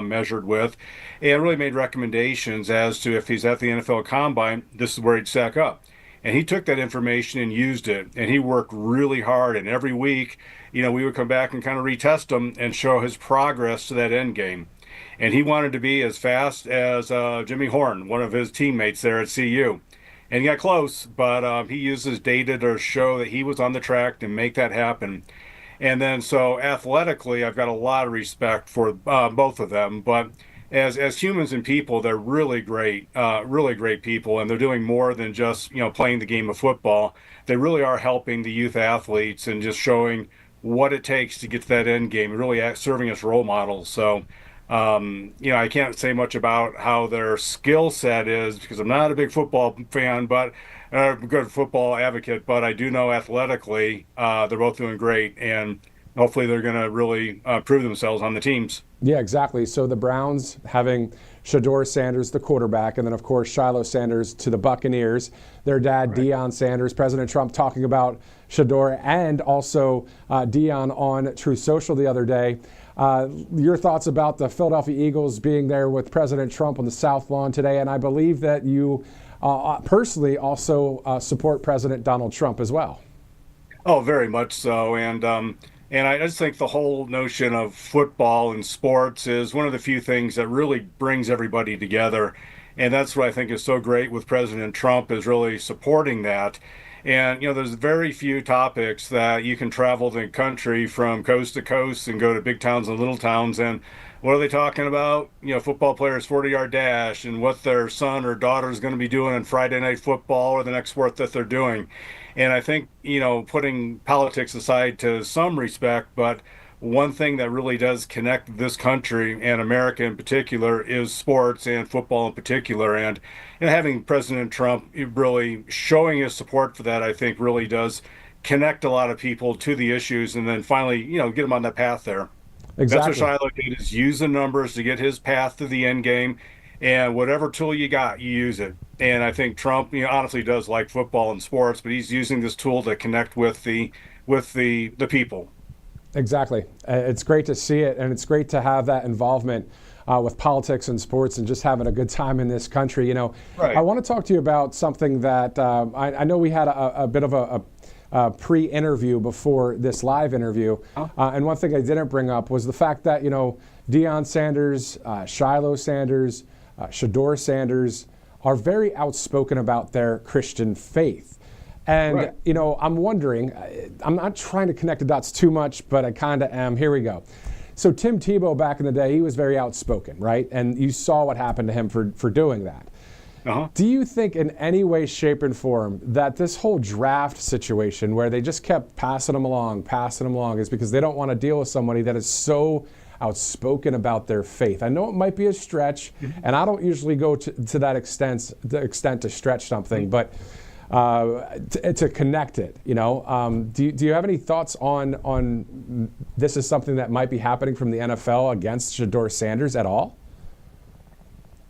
measured with, and really made recommendations as to if he's at the NFL Combine, this is where he'd stack up. And he took that information and used it, and he worked really hard. And every week, we would come back and kind of retest him and show his progress to that end game. And he wanted to be as fast as Jimmy Horn, one of his teammates there at CU. And he got close, but he uses data to show that he was on the track to make that happen. And then, so athletically, I've got a lot of respect for both of them. But as humans and people, they're really great people, and they're doing more than just playing the game of football. They really are helping the youth athletes and just showing what it takes to get to that end game, and really serving as role models. So. I can't say much about how their skill set is because I'm not a big football fan, but a good football advocate. But I do know athletically, they're both doing great, and hopefully they're going to really prove themselves on the teams. Yeah, exactly. So the Browns having Shador Sanders, the quarterback, and then, of course, Shiloh Sanders to the Buccaneers. Their dad, right. Deion Sanders, President Trump talking about Shador and also Deion on Truth Social the other day. Your thoughts about the Philadelphia Eagles being there with President Trump on the South Lawn today, and I believe that you personally also support President Donald Trump as well. Oh, very much so, and I just think the whole notion of football and sports is one of the few things that really brings everybody together, and that's what I think is so great with President Trump, is really supporting that. And, there's very few topics that you can travel the country from coast to coast and go to big towns and little towns. And what are they talking about? Football players 40-yard dash and what their son or daughter is going to be doing on Friday Night Football or the next sport that they're doing. And I think, putting politics aside to some respect, but one thing that really does connect this country and America in particular is sports, and football in particular. And having President Trump really showing his support for that, I think really does connect a lot of people to the issues, and then finally, get them on that path there. Exactly. That's what Shiloh did, is use the numbers to get his path to the end game. And whatever tool you got, you use it. And I think Trump, honestly does like football and sports, but he's using this tool to connect with the people. Exactly. It's great to see it, and it's great to have that involvement with politics and sports and just having a good time in this country. Right. I want to talk to you about something that I know we had a bit of a pre-interview before this live interview. And one thing I didn't bring up was the fact that, Deion Sanders, Shiloh Sanders, Shador Sanders are very outspoken about their Christian faith. And, right. I'm wondering, I'm not trying to connect the dots too much, but I kind of am. Here we go. So Tim Tebow back in the day, he was very outspoken, right? And you saw what happened to him for doing that. Uh-huh. Do you think in any way, shape, and form that this whole draft situation where they just kept passing them along is because they don't want to deal with somebody that is so outspoken about their faith? I know it might be a stretch, and I don't usually go to that extent to stretch something, but to connect it, do you have any thoughts on this is something that might be happening from the NFL against Shador Sanders at all?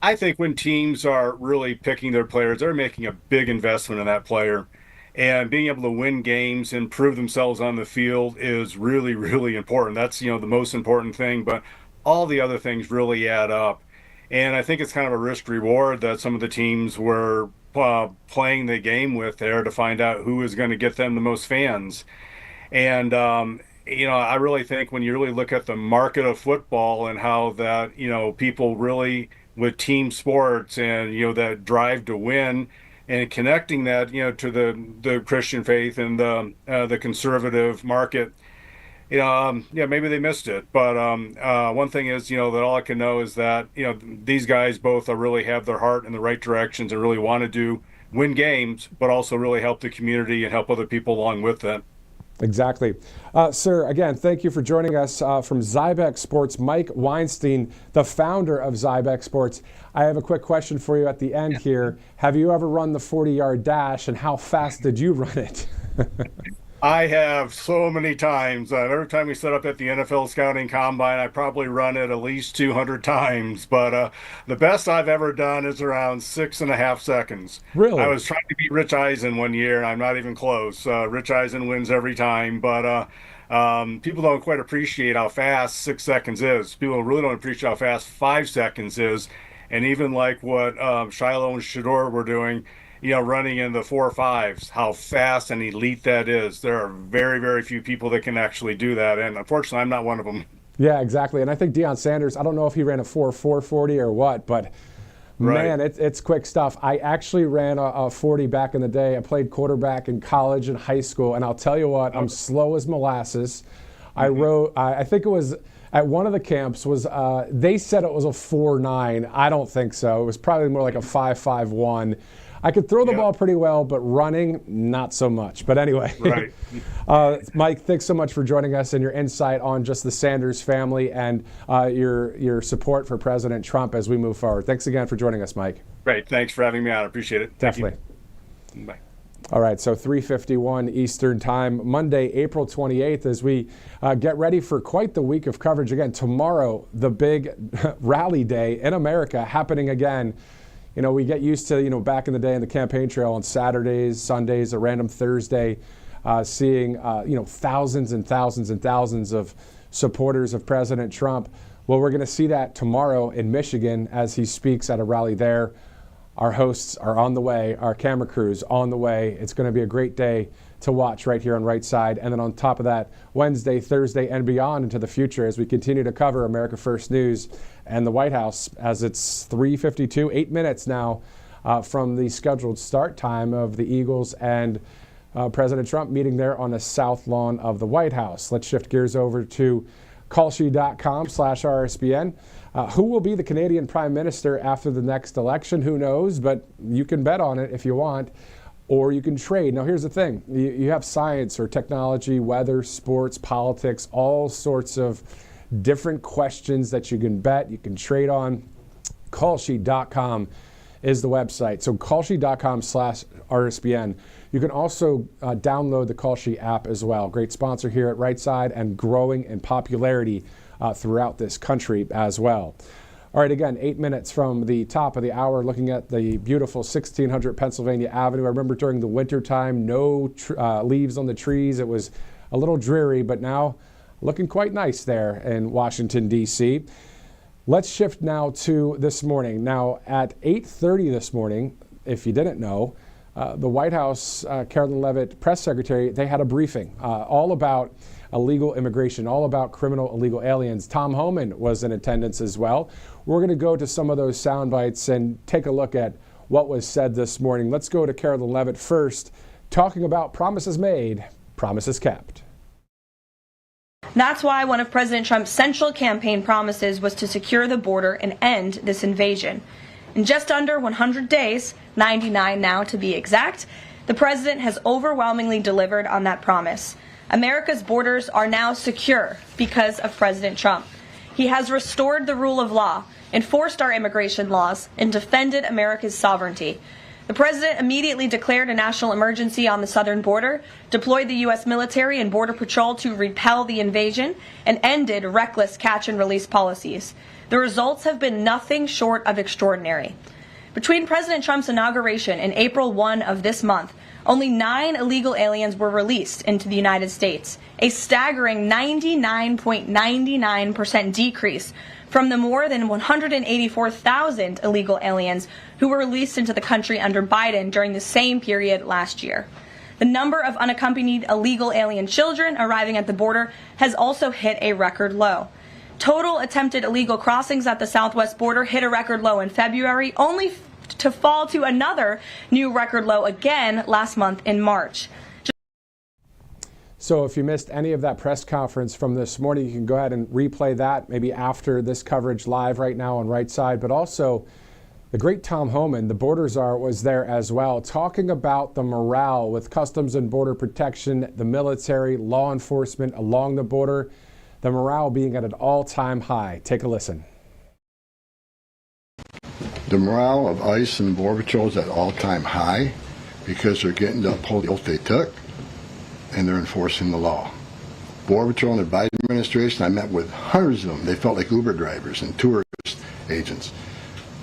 I think when teams are really picking their players, they're making a big investment in that player, and being able to win games and prove themselves on the field is really, really important. That's, the most important thing, but all the other things really add up. And I think it's kind of a risk reward that some of the teams were playing the game with there to find out who is going to get them the most fans. And, I really think when you really look at the market of football and how that, people really with team sports and, that drive to win and connecting that, to the Christian faith and the conservative market, maybe they missed it. But one thing is, that all I can know is that, these guys both really have their heart in the right directions and really want to win games, but also really help the community and help other people along with that. Exactly. Sir, again, thank you for joining us from Zybex Sports. Mike Weinstein, the founder of Zybex Sports. I have a quick question for you at the end here. Have you ever run the 40-yard dash, and how fast did you run it? I have so many times. Every time we set up at the NFL Scouting Combine, I probably run it at least 200 times. But the best I've ever done is around 6.5 seconds. Really? I was trying to beat Rich Eisen one year, and I'm not even close. Rich Eisen wins every time. But people don't quite appreciate how fast 6 seconds is. People really don't appreciate how fast 5 seconds is. And even like what Shiloh and Shador were doing, running in the 4.5s, how fast and elite that is. There are very, very few people that can actually do that. And unfortunately, I'm not one of them. Yeah, exactly. And I think Deion Sanders, I don't know if he ran a 4.40 or what, but man, it's quick stuff. I actually ran a 40 back in the day. I played quarterback in college and high school. And I'll tell you what, I'm slow as molasses. I think it was at one of the camps they said it was a 4.9. I don't think so. It was probably more like a 5.51. I could throw the ball pretty well, but running, not so much. But anyway, Mike, thanks so much for joining us and your insight on just the Sanders family and your support for President Trump as we move forward. Thanks again for joining us, Mike. Great. Thanks for having me on. I appreciate it. Definitely. Bye. All right, so 3:51 Eastern Time, Monday, April 28th, as we get ready for quite the week of coverage. Again, tomorrow, the big rally day in America happening again. We get used to, back in the day in the campaign trail on Saturdays, Sundays, a random Thursday, seeing, thousands and thousands and thousands of supporters of President Trump. Well, we're going to see that tomorrow in Michigan as he speaks at a rally there. Our hosts are on the way, our camera crews on the way. It's going to be a great day to watch right here on Right Side. And then on top of that, Wednesday, Thursday, and beyond into the future as we continue to cover America First News and the White House as it's 3:52, 8 minutes now from the scheduled start time of the Eagles and President Trump meeting there on the south lawn of the White House. Let's shift gears over to Kalshi.com/RSBN. Who will be the Canadian Prime Minister after the next election? Who knows? But you can bet on it if you want, or you can trade. Now, here's the thing. You have science or technology, weather, sports, politics, all sorts of different questions that you can bet, you can trade on. Kalshi.com is the website. So Kalshi.com/RSBN. You can also download the Kalshi app as well. Great sponsor here at Right Side and growing in popularity throughout this country as well. All right, again, 8 minutes from the top of the hour, looking at the beautiful 1600 Pennsylvania Avenue. I remember during the wintertime, no leaves on the trees. It was a little dreary, but now looking quite nice there in Washington, D.C. Let's shift now to this morning. Now, at 8:30 this morning, if you didn't know, the White House, Carolyn Leavitt, press secretary, they had a briefing all about illegal immigration, all about criminal illegal aliens. Tom Homan was in attendance as well. We're going to go to some of those sound bites and take a look at what was said this morning. Let's go to Carolyn Leavitt first, talking about promises made, promises kept. That's why one of President Trump's central campaign promises was to secure the border and end this invasion. In just under 100 days, 99 now to be exact, the president has overwhelmingly delivered on that promise. America's borders are now secure because of President Trump. He has restored the rule of law, enforced our immigration laws, and defended America's sovereignty. The president immediately declared a national emergency on the southern border, deployed the U.S. military and Border Patrol to repel the invasion, and ended reckless catch-and-release policies. The results have been nothing short of extraordinary. Between President Trump's inauguration and April 1 of this month, only 9 illegal aliens were released into the United States, a staggering 99.99% decrease from the more than 184,000 illegal aliens who were released into the country under Biden during the same period last year. The number of unaccompanied illegal alien children arriving at the border has also hit a record low. Total attempted illegal crossings at the southwest border hit a record low in February, only to fall to another new record low again last month in March. So if you missed any of that press conference from this morning, you can go ahead and replay that maybe after this coverage live right now on Right Side. But also, the great Tom Homan, the border czar, was there as well, talking about the morale with Customs and Border Protection, the military, law enforcement along the border, the morale being at an all-time high. Take a listen. The morale of ICE and Border Patrol is at all-time high because they're getting to uphold the oath they took, and they're enforcing the law. Border Patrol and the Biden administration, I met with hundreds of them. They felt like Uber drivers and tourist agents.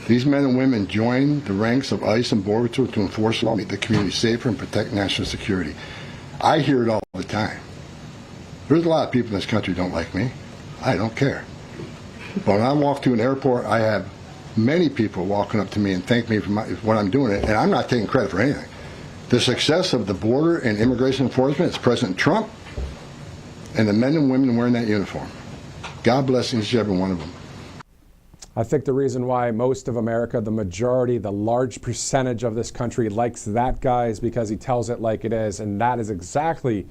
These men and women joined the ranks of ICE and Border Patrol to enforce the law, make the community safer, and protect national security. I hear it all the time. There's a lot of people in this country who don't like me. I don't care. But when I walk to an airport, I have many people walking up to me and thank me for what I'm doing, and I'm not taking credit for anything. The success of the border and immigration enforcement is President Trump and the men and women wearing that uniform. God bless each and every one of them. I think the reason why most of America, the majority, the large percentage of this country likes that guy is because he tells it like it is, and that is exactly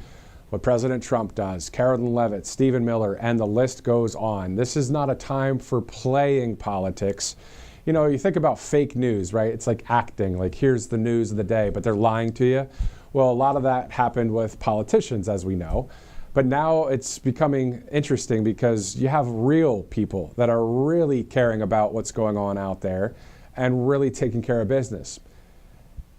what President Trump does. Carolyn Levitt, Stephen Miller, and the list goes on. This is not a time for playing politics. You know, you think about fake news, right? It's like acting, like here's the news of the day, but they're lying to you. Well, a lot of that happened with politicians, as we know. But now it's becoming interesting because you have real people that are really caring about what's going on out there and really taking care of business.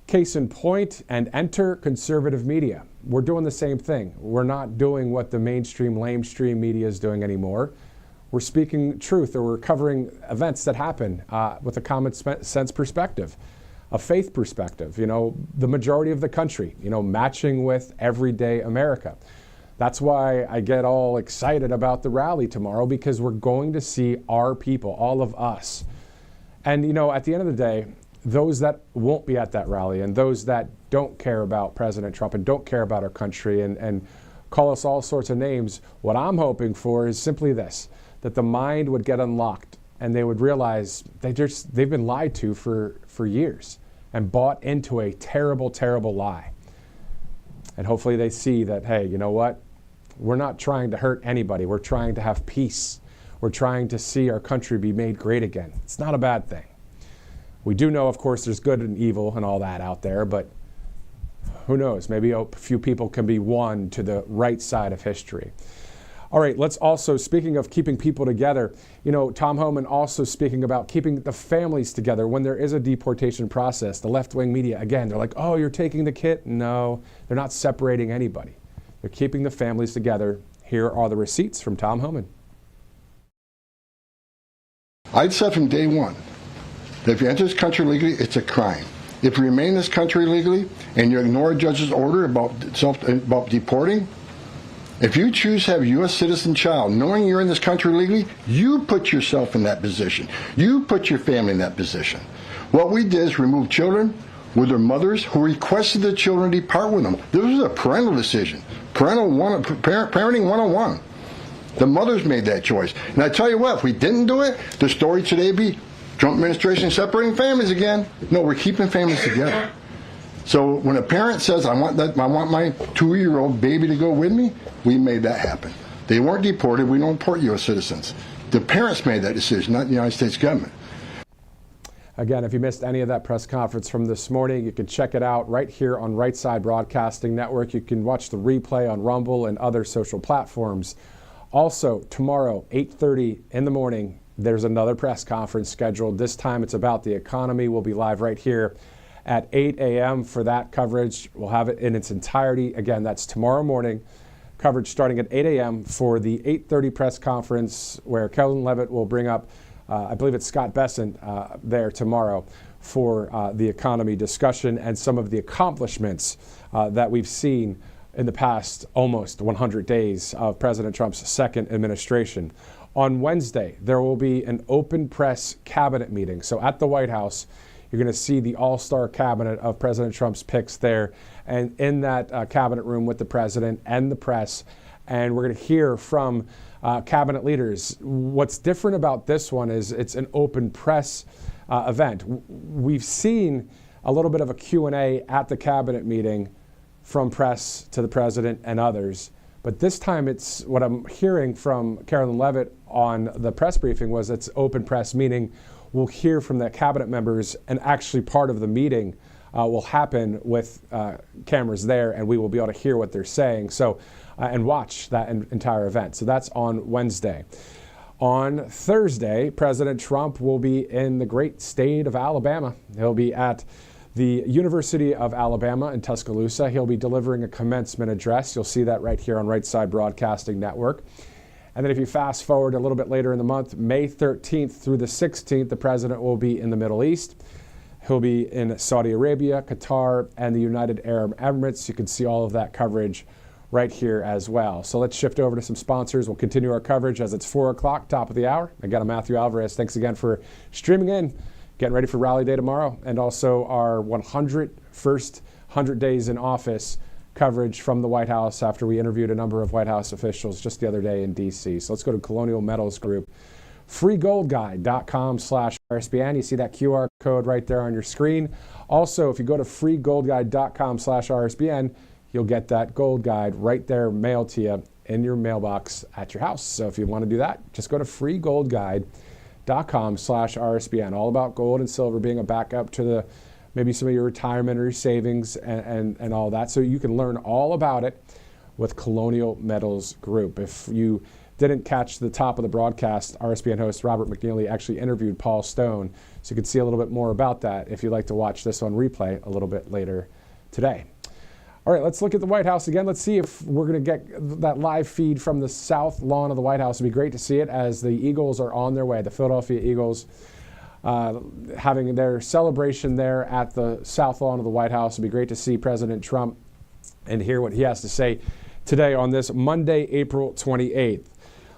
Case in point, and enter conservative media. We're doing the same thing. We're not doing what the mainstream, lamestream media is doing anymore. We're speaking truth, or we're covering events that happen with a common sense perspective, a faith perspective, you know, the majority of the country, you know, matching with everyday America. That's why I get all excited about the rally tomorrow, because we're going to see our people, all of us. And, you know, at the end of the day, those that won't be at that rally and those that don't care about President Trump and don't care about our country and call us all sorts of names, what I'm hoping for is simply this, that the mind would get unlocked and they would realize they've been lied to for years and bought into a terrible, terrible lie. And hopefully they see that, hey, you know what? We're not trying to hurt anybody. We're trying to have peace. We're trying to see our country be made great again. It's not a bad thing. We do know, of course, there's good and evil and all that out there, but who knows? Maybe a few people can be won to the right side of history. All right, let's also, speaking of keeping people together, you know, Tom Homan also speaking about keeping the families together when there is a deportation process. The left-wing media, again, they're like, oh, you're taking the kid? No, they're not separating anybody. They're keeping the families together. Here are the receipts from Tom Homan. I'd said from day one that if you enter this country legally, it's a crime. If you remain in this country legally and you ignore a judge's order about deporting, if you choose to have a U.S. citizen child, knowing you're in this country legally, you put yourself in that position. You put your family in that position. What we did is remove children with their mothers who requested the children depart with them. This was a parental decision, parenting 101. The mothers made that choice. And I tell you what, if we didn't do it, the story today would be Trump administration separating families again. No, we're keeping families together. So when a parent says, I want my 2-year-old baby to go with me, we made that happen. They weren't deported. We don't deport U.S. citizens. The parents made that decision, not the United States government. Again, if you missed any of that press conference from this morning, you can check it out right here on Right Side Broadcasting Network. You can watch the replay on Rumble and other social platforms. Also, tomorrow, 8:30 in the morning, there's another press conference scheduled. This time it's about the economy. We'll be live right here at 8 a.m. for that coverage. We'll have it in its entirety. Again, that's tomorrow morning. Coverage starting at 8 a.m. for the 8:30 press conference, where Carolyn Levitt will bring up, I believe it's Scott Bessent there tomorrow for the economy discussion and some of the accomplishments that we've seen in the past almost 100 days of President Trump's second administration. On Wednesday, there will be an open press cabinet meeting. So at the White House, you're going to see the all-star cabinet of President Trump's picks there, and in that cabinet room with the president and the press. And we're going to hear from cabinet leaders. What's different about this one is it's an open press event. We've seen a little bit of a Q&A at the cabinet meeting from press to the president and others. But this time, it's what I'm hearing from Carolyn Levitt on the press briefing was it's open press, meaning we'll hear from the cabinet members, and actually part of the meeting will happen with cameras there, and we will be able to hear what they're saying. So, and watch that entire event. So that's on Wednesday. On Thursday, President Trump will be in the great state of Alabama. He'll be at the University of Alabama in Tuscaloosa. He'll be delivering a commencement address. You'll see that right here on Right Side Broadcasting Network. And then if you fast forward a little bit later in the month, May 13th through the 16th, the president will be in the Middle East. He'll be in Saudi Arabia, Qatar, and the United Arab Emirates. You can see all of that coverage right here as well. So let's shift over to some sponsors. We'll continue our coverage as it's 4 o'clock, top of the hour. Again, I'm Matthew Alvarez. Thanks again for streaming in. Getting ready for Rally Day tomorrow, and also our first 100 days in office coverage from the White House after we interviewed a number of White House officials just the other day in D.C. So let's go to Colonial Metals Group. freegoldguide.com/RSBN. You see that QR code right there on your screen. Also, if you go to freegoldguide.com/RSBN, you'll get that gold guide right there mailed to you in your mailbox at your house. So if you want to do that, just go to freegoldguide.com/RSBN. All about gold and silver being a backup to maybe some of your retirement or your savings and all that. So you can learn all about it with Colonial Metals Group. If you didn't catch the top of the broadcast, RSBN host Robert McNeely actually interviewed Paul Stone. So you can see a little bit more about that if you'd like to watch this on replay a little bit later today. All right, let's look at the White House again. Let's see if we're going to get that live feed from the south lawn of the White House. It'd be great to see it as the Eagles are on their way. The Philadelphia Eagles having their celebration there at the south lawn of the White House. It'd be great to see President Trump and hear what he has to say today on this Monday, April 28th.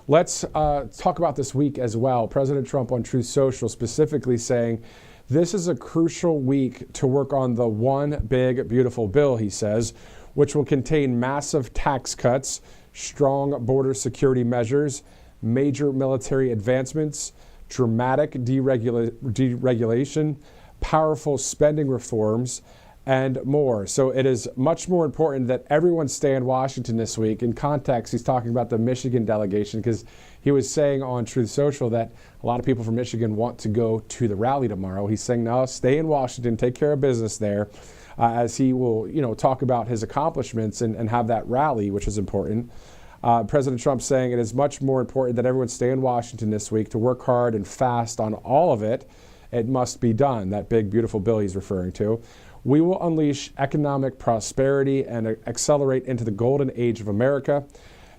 Let's talk about this week as well. President Trump on Truth Social specifically saying, this is a crucial week to work on the one big, beautiful bill, he says, which will contain massive tax cuts, strong border security measures, major military advancements, dramatic deregulation, powerful spending reforms, and more. So it is much more important that everyone stay in Washington this week. In context, he's talking about the Michigan delegation because he was saying on Truth Social that a lot of people from Michigan want to go to the rally tomorrow. He's saying, no, stay in Washington, take care of business there, as he will, talk about his accomplishments and have that rally, which is important. President Trump saying it is much more important that everyone stay in Washington this week to work hard and fast on all of it. It must be done, that big, beautiful bill he's referring to. We will unleash economic prosperity and accelerate into the golden age of America.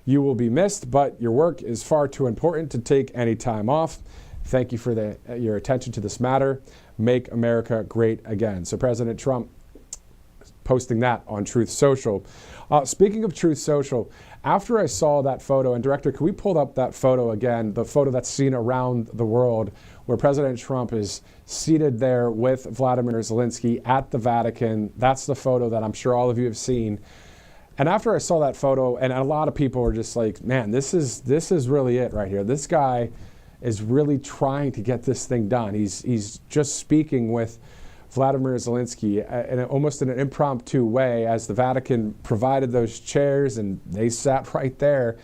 You will be missed, but your work is far too important to take any time off. Thank you for your attention to this matter. Make America great again. So President Trump posting that on Truth Social. Speaking of Truth Social, after I saw that photo, and Director, can we pull up that photo again, the photo that's seen around the world where President Trump is seated there with Vladimir Zelensky at the Vatican. That's the photo that I'm sure all of you have seen. And after I saw that photo, and a lot of people were just like, man, this is really it right here. This guy is really trying to get this thing done. He's just speaking with Vladimir Zelensky in almost in an impromptu way as the Vatican provided those chairs and they sat right there.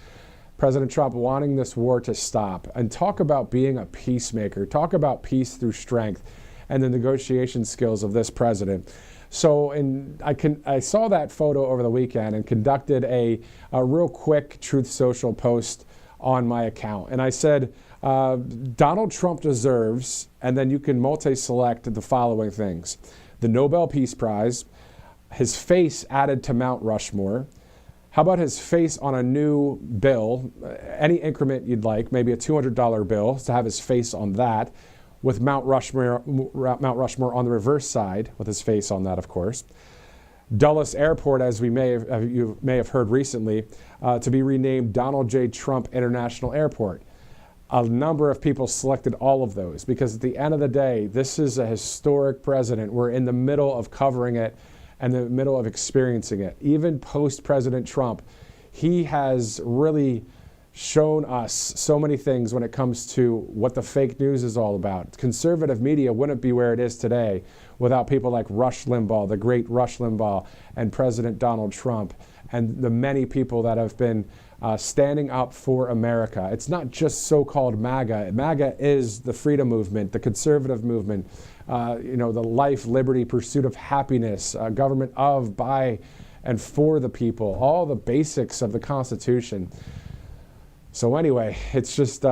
President Trump wanting this war to stop, and talk about being a peacemaker, talk about peace through strength and the negotiation skills of this president. So I saw that photo over the weekend and conducted a real quick Truth Social post on my account. And I said, Donald Trump deserves, and then you can multi-select the following things: the Nobel Peace Prize, his face added to Mount Rushmore. How about his face on a new bill, any increment you'd like, maybe a $200 bill, to have his face on that, with Mount Rushmore on the reverse side, with his face on that, of course. Dulles Airport, as you may have heard recently, to be renamed Donald J. Trump International Airport. a number of people selected all of those because at the end of the day, this is a historic president. We're in the middle of covering it and the middle of experiencing it. Even post-President Trump, he has really shown us so many things when it comes to what the fake news is all about. Conservative media wouldn't be where it is today without people like Rush Limbaugh, the great Rush Limbaugh, and President Donald Trump, and the many people that have been standing up for America. It's not just so-called MAGA. MAGA is the freedom movement, the conservative movement, the life, liberty, pursuit of happiness, government of, by, and for the people, all the basics of the Constitution. So anyway, it's just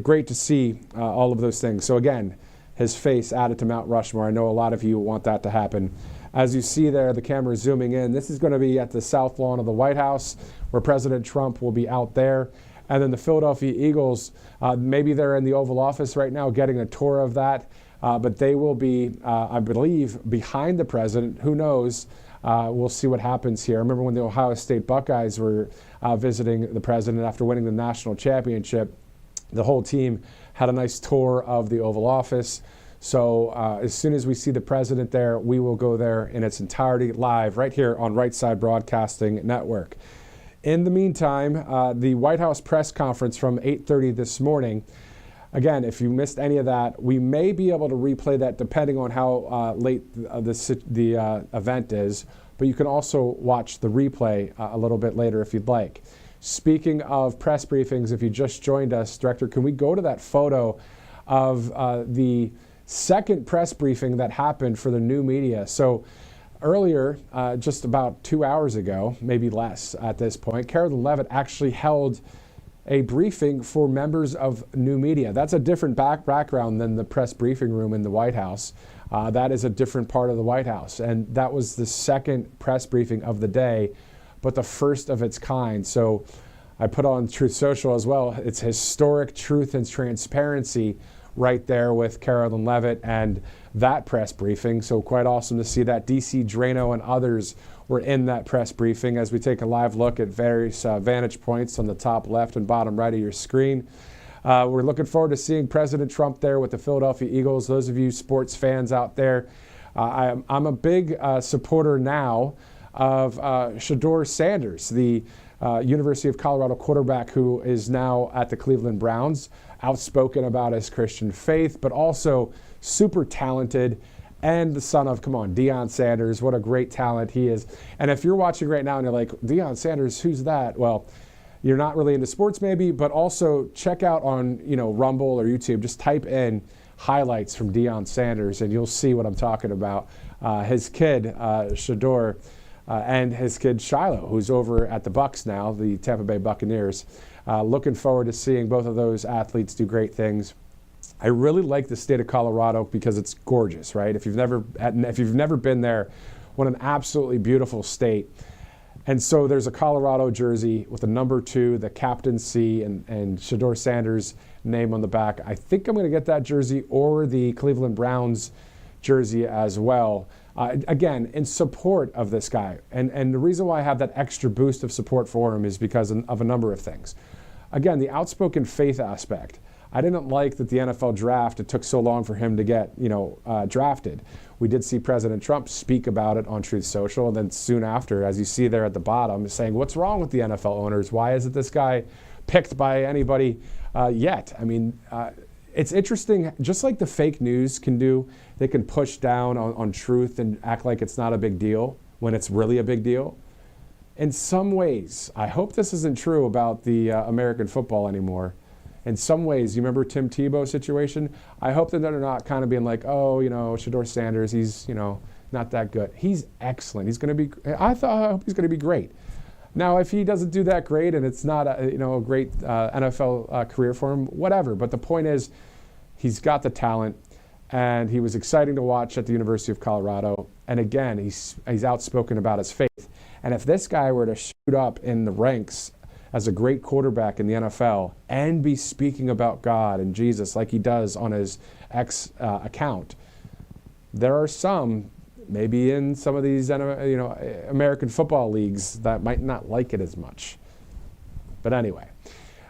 great to see all of those things. So again, his face added to Mount Rushmore. I know a lot of you want that to happen. As you see there, the camera is zooming in. This is going to be at the south lawn of the White House, where President Trump will be out there. And then the Philadelphia Eagles, maybe they're in the Oval Office right now getting a tour of that. But they will be, I believe, behind the president. Who knows? We'll see what happens here. I remember when the Ohio State Buckeyes were visiting the president after winning the national championship. The whole team had a nice tour of the Oval Office. So as soon as we see the president there, we will go there in its entirety live right here on Right Side Broadcasting Network. In the meantime, the White House press conference from 8:30 this morning. Again, if you missed any of that, we may be able to replay that depending on how late the event is. But you can also watch the replay a little bit later if you'd like. Speaking of press briefings, if you just joined us, Director, can we go to that photo of the second press briefing that happened for the new media? So earlier, just about 2 hours ago, maybe less at this point, Carolyn Levitt actually held a briefing for members of new media. That's a different background than the press briefing room in the White House. That is a different part of the White House. And that was the second press briefing of the day, but the first of its kind. So I put on Truth Social as well. It's historic truth and transparency right there with Carolyn Levitt and that press briefing. So quite awesome to see that. DC Drano and others were in that press briefing as we take a live look at various vantage points on the top left and bottom right of your screen. We're looking forward to seeing President Trump there with the Philadelphia Eagles. Those of you sports fans out there, I'm a big supporter now of Shedeur Sanders, the University of Colorado quarterback who is now at the Cleveland Browns, outspoken about his Christian faith, but also super talented, and the son of, Deion Sanders. What a great talent he is. And if you're watching right now and you're like, Deion Sanders, who's that? Well, you're not really into sports maybe, but also check out on Rumble or YouTube, just type in highlights from Deion Sanders and you'll see what I'm talking about. His kid, Shedeur, and his kid Shiloh, who's over at the Bucs now, the Tampa Bay Buccaneers. Looking forward to seeing both of those athletes do great things. I really like the state of Colorado because it's gorgeous, right? If you've never been there, what an absolutely beautiful state. And so there's a Colorado jersey with the number 2, the captaincy, and Shedeur Sanders' name on the back. I think I'm going to get that jersey or the Cleveland Browns jersey as well. Again, in support of this guy. And the reason why I have that extra boost of support for him is because of a number of things. Again, the outspoken faith aspect. I didn't like that the NFL draft, it took so long for him to get, drafted. We did see President Trump speak about it on Truth Social, and then soon after, as you see there at the bottom, saying, what's wrong with the NFL owners? Why isn't this guy picked by anybody yet? I mean, it's interesting, just like the fake news can do, they can push down on truth and act like it's not a big deal when it's really a big deal. In some ways, I hope this isn't true about the American football anymore. In some ways, you remember Tim Tebow's situation? I hope that they're not kind of being like, Shedeur Sanders, he's, not that good. He's excellent. He's going to be, I hope he's going to be great. Now, if he doesn't do that great and it's not a great NFL career for him, whatever. But the point is, he's got the talent, and he was exciting to watch at the University of Colorado. And again, he's outspoken about his faith. And if this guy were to shoot up in the ranks as a great quarterback in the NFL and be speaking about God and Jesus like he does on his X account, there are some, maybe in some of these American football leagues, that might not like it as much. But anyway,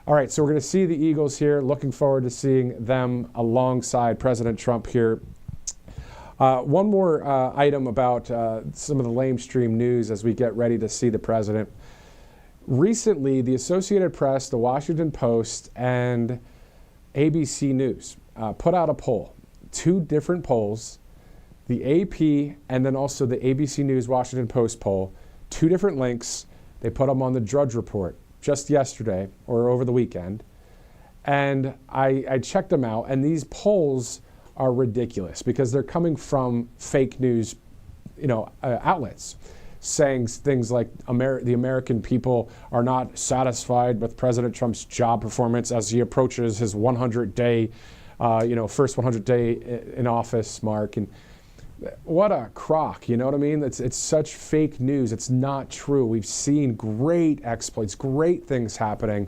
All right, so we're going to see the Eagles here. Looking forward to seeing them alongside President Trump here. One more item about some of the lamestream news as we get ready to see the president. Recently, the Associated Press, the Washington Post, and ABC News put out a poll, 2 different polls, the AP and then also the ABC News Washington Post poll, 2 different links. They put them on the Drudge Report just yesterday or over the weekend. And I checked them out, and these polls are ridiculous because they're coming from fake news, outlets, saying things like the American people are not satisfied with President Trump's job performance as he approaches his 100-day, first 100-day in office mark. And what a crock, you know what I mean? It's such fake news. It's not true. We've seen great exploits, great things happening.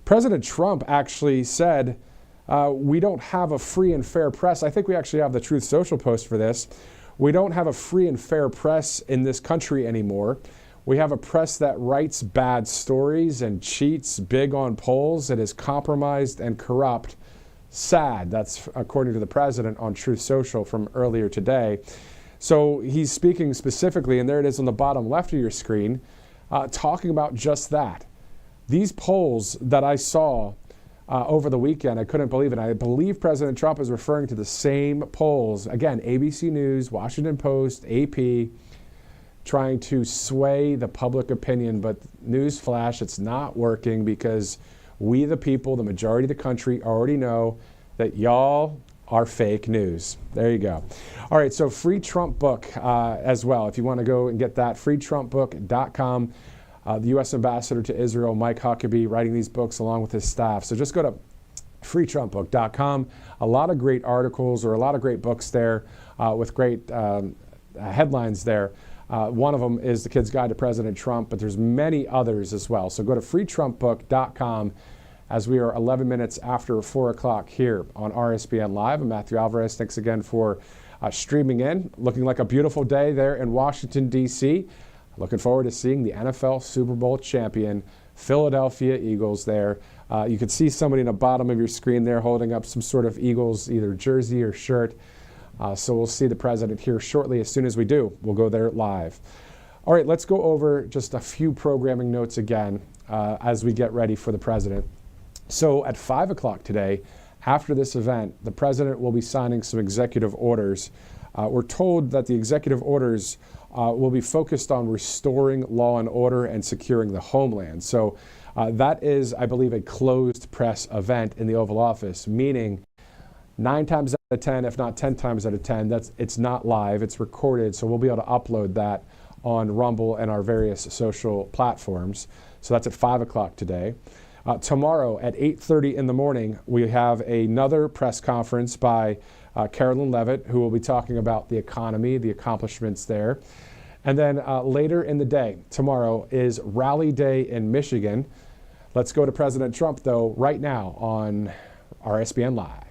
President Trump actually said, we don't have a free and fair press. I think we actually have the Truth Social post for this. We don't have a free and fair press in this country anymore. We have a press that writes bad stories and cheats big on polls. It is compromised and corrupt. Sad. That's according to the president on Truth Social from earlier today. So he's speaking specifically, and there it is on the bottom left of your screen, talking about just that. These polls that I saw over the weekend, I couldn't believe it. I believe President Trump is referring to the same polls. Again, ABC News, Washington Post, AP, trying to sway the public opinion. But newsflash, it's not working because we, the people, the majority of the country, already know that y'all are fake news. There you go. All right, so free Trump book as well. If you want to go and get that, freetrumpbook.com. The U.S. Ambassador to Israel, Mike Huckabee, writing these books along with his staff. So just go to freetrumpbook.com. A lot of great articles or a lot of great books there with great headlines there. One of them is The Kid's Guide to President Trump, but there's many others as well. So go to freetrumpbook.com as we are 11 minutes after 4 o'clock here on RSBN Live. I'm Matthew Alvarez. Thanks again for streaming in. Looking like a beautiful day there in Washington, D.C. Looking forward to seeing the NFL Super Bowl champion, Philadelphia Eagles there. You can see somebody in the bottom of your screen there holding up some sort of Eagles, either jersey or shirt. So we'll see the president here shortly. As soon as we do, we'll go there live. All right, let's go over just a few programming notes again as we get ready for the president. So at 5 o'clock today, after this event, the president will be signing some executive orders. We're told that the executive orders will be focused on restoring law and order and securing the homeland. So that is, I believe, a closed press event in the Oval Office, meaning 9 times out of 10, if not 10 times out of 10, it's not live, it's recorded, so we'll be able to upload that on Rumble and our various social platforms. So that's at 5 o'clock today. Tomorrow at 8:30 in the morning, we have another press conference by Carolyn Levitt, who will be talking about the economy, the accomplishments there. And then later in the day, tomorrow, is Rally Day in Michigan. Let's go to President Trump, though, right now on RSBN Live.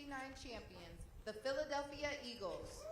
'89 champions, the Philadelphia Eagles.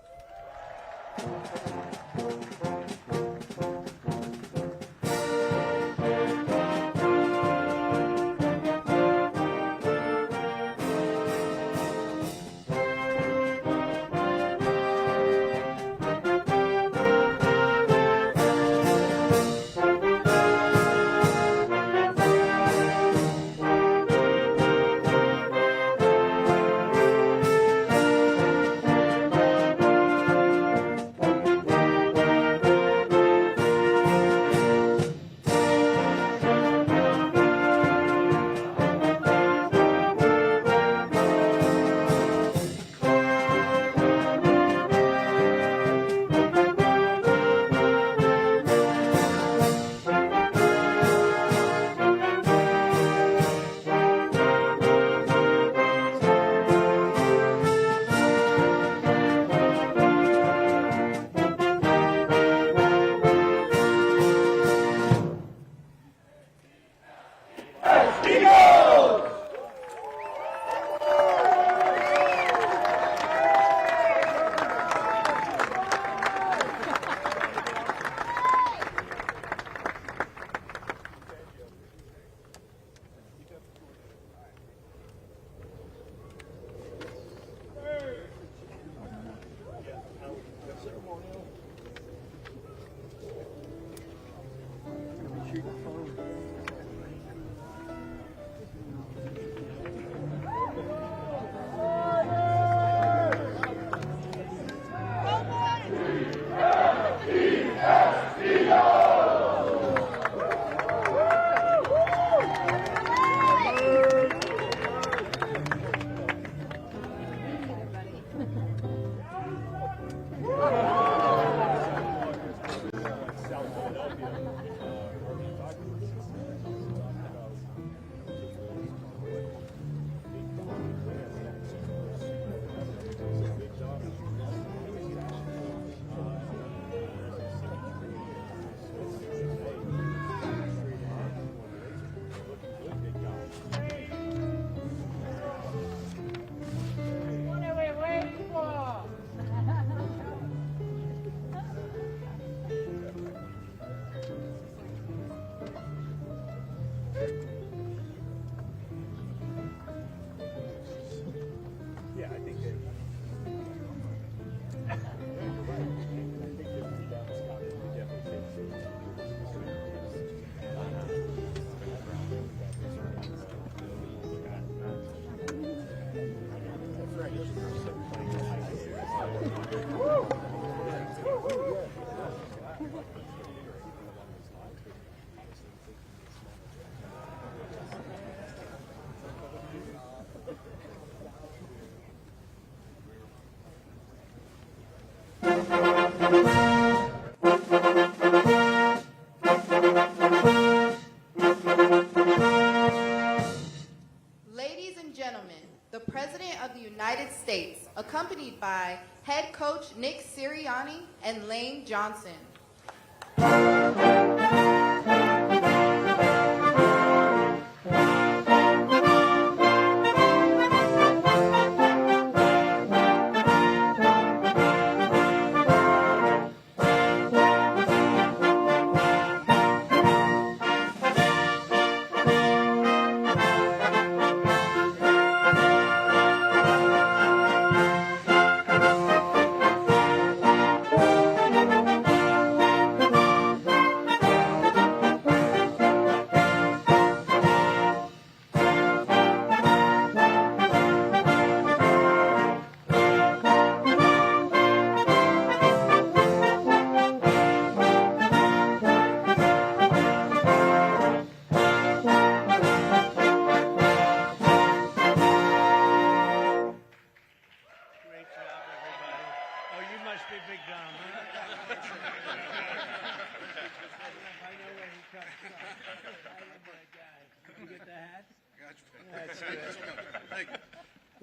Ladies and gentlemen, the President of the United States, accompanied by head coach Nick Sirianni and Lane Johnson.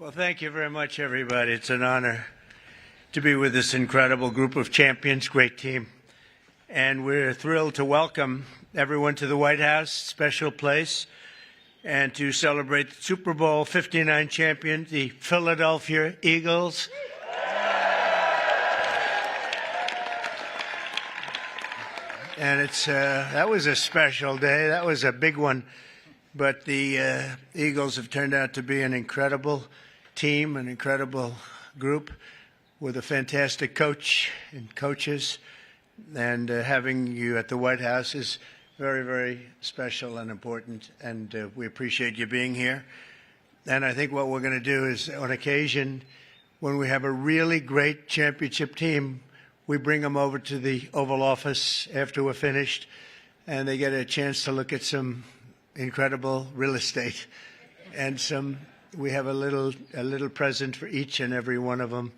Well, thank you very much, everybody. It's an honor to be with this incredible group of champions, great team. And we're thrilled to welcome everyone to the White House, special place. and to celebrate the Super Bowl 59 champion, the Philadelphia Eagles. And that was a special day. That was a big one. But the Eagles have turned out to be an incredible team, an incredible group with a fantastic coach and coaches. And having you at the White House is very, very special and important. And we appreciate you being here. And I think what we're going to do is, on occasion, when we have a really great championship team, we bring them over to the Oval Office after we're finished, and they get a chance to look at some incredible real estate. And we have a little present for each and every one of them,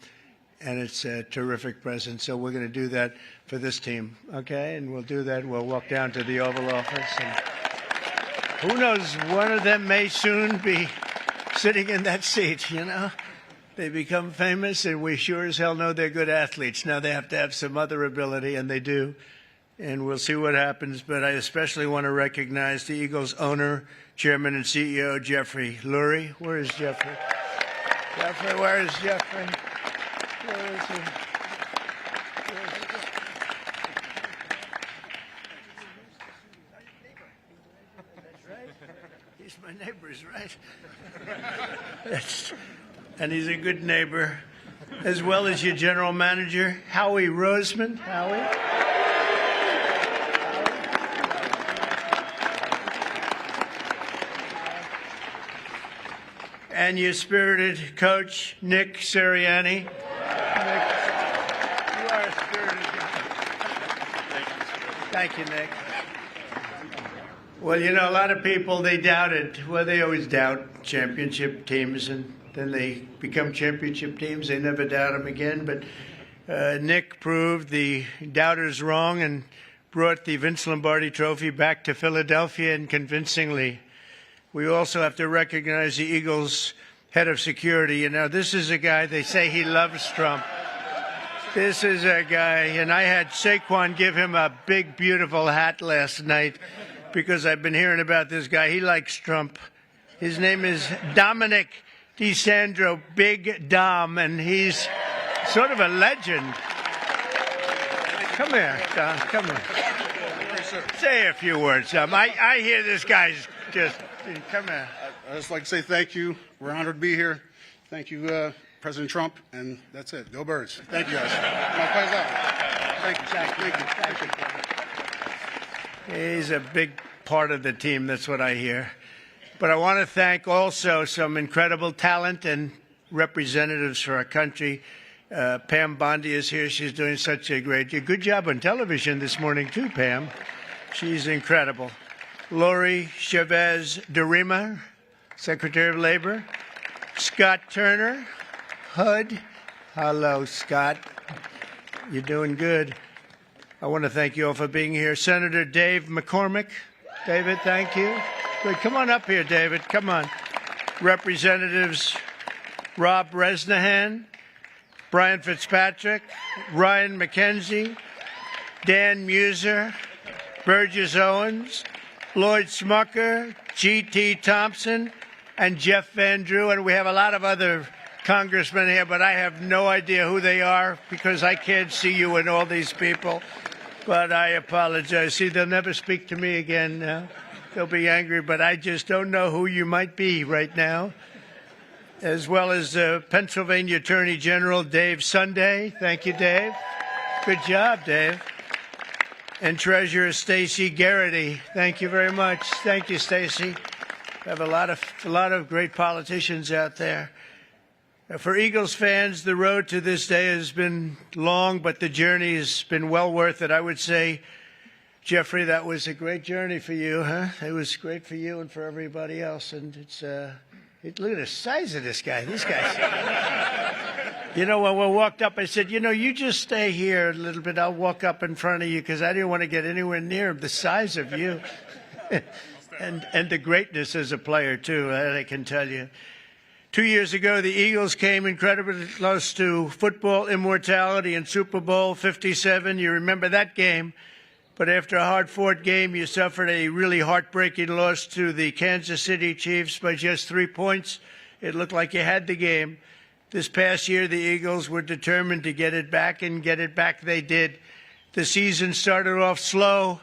and it's a terrific present. So we're going to do that for this team, okay? And we'll do that. We'll walk down to the Oval Office, and who knows, one of them may soon be sitting in that seat, you know? They become famous, and we sure as hell know they're good athletes. Now they have to have some other ability, and they do. And we'll see what happens. But I especially want to recognize the Eagles owner, chairman, and CEO, Jeffrey Lurie. Where is Jeffrey? Jeffrey, where is Jeffrey? Where is he? That's right. He's my neighbor, right? And he's a good neighbor, as well as your general manager, Howie Roseman. Howie? And your spirited coach, Nick Sirianni. Nick, you are a spirited guy. Thank you, Nick. Well, you know, a lot of people, they doubted. Well, they always doubt championship teams, and then they become championship teams. They never doubt them again. But Nick proved the doubters wrong and brought the Vince Lombardi Trophy back to Philadelphia, and convincingly. We also have to recognize the Eagles' head of security. You know, this is a guy, they say he loves Trump. This is a guy, and I had Saquon give him a big, beautiful hat last night because I've been hearing about this guy. He likes Trump. His name is Dominic DeSandro, Big Dom, and he's sort of a legend. Come here, Dom, come here. Say a few words, Dom. I hear this guy's just, come here. I'd just like to say thank you. We're honored to be here. Thank you, President Trump, and that's it. Go Birds. Thank you, guys. My pleasure. Thank you. He's a big part of the team, that's what I hear. But I want to thank also some incredible talent and representatives for our country. Pam Bondi is here. She's doing such a good job on television this morning, too, Pam. She's incredible. Lori Chavez DeRima, Secretary of Labor. Scott Turner, HUD. Hello, Scott. You're doing good. I want to thank you all for being here. Senator Dave McCormick. David, thank you. Good. Come on up here, David. Come on. Representatives Rob Bresnahan, Brian Fitzpatrick, Ryan McKenzie, Dan Muser, Burgess Owens, Lloyd Smucker, G.T. Thompson, and Jeff Van Drew. And we have a lot of other congressmen here, but I have no idea who they are because I can't see you and all these people. But I apologize. See, they'll never speak to me again. They'll be angry, but I just don't know who you might be right now. As well as Pennsylvania Attorney General Dave Sunday. Thank you, Dave. Good job, Dave. And Treasurer Stacey Garrity. Thank you very much. Thank you, Stacey. We have a lot of great politicians out there. For Eagles fans, the road to this day has been long, but the journey has been well worth it. I would say, Jeffrey, that was a great journey for you, huh? It was great for you and for everybody else. And look at the size of this guy. This guy's... You know, when we walked up, I said, you just stay here a little bit. I'll walk up in front of you because I didn't want to get anywhere near the size of you. and the greatness as a player, too, I can tell you. 2 years ago, the Eagles came incredibly close to football immortality in Super Bowl 57. You remember that game. But after a hard-fought game, you suffered a really heartbreaking loss to the Kansas City Chiefs by just 3 points. It looked like you had the game. This past year, the Eagles were determined to get it back, and get it back they did. The season started off slow,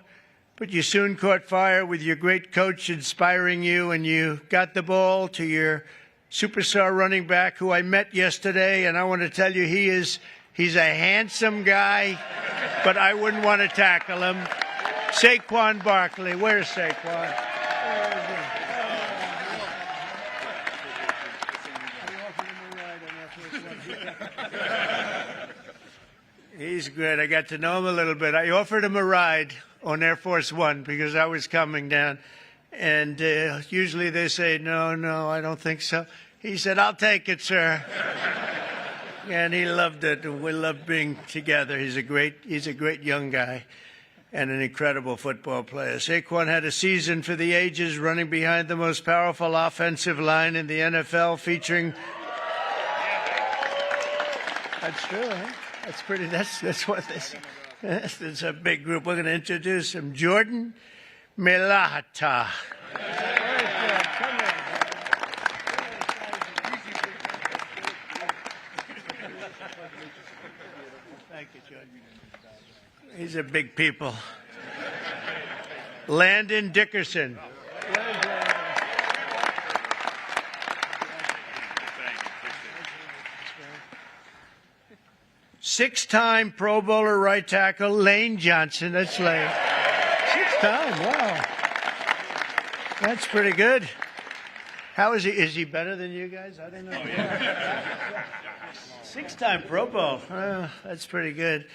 but you soon caught fire with your great coach inspiring you, and you got the ball to your superstar running back, who I met yesterday, and I want to tell you he's a handsome guy, but I wouldn't want to tackle him. Saquon Barkley. Where's Saquon? He's great. I got to know him a little bit. I offered him a ride on Air Force One because I was coming down. And usually they say, no, I don't think so. He said, I'll take it, sir. And he loved it. And we loved being together. He's a great young guy and an incredible football player. Saquon had a season for the ages, running behind the most powerful offensive line in the NFL, featuring... That's true, huh? That's pretty. That's what this. It's a big group. We're going to introduce him. Jordan Mailata. Thank you, Jordan. These are big people. Landon Dickerson. Six-time Pro Bowler right tackle Lane Johnson. That's Lane. 6-time. Wow. That's pretty good. How is he? Is he better than you guys? I don't know. Oh, yeah. 6-time Pro Bowl. Oh, that's pretty good.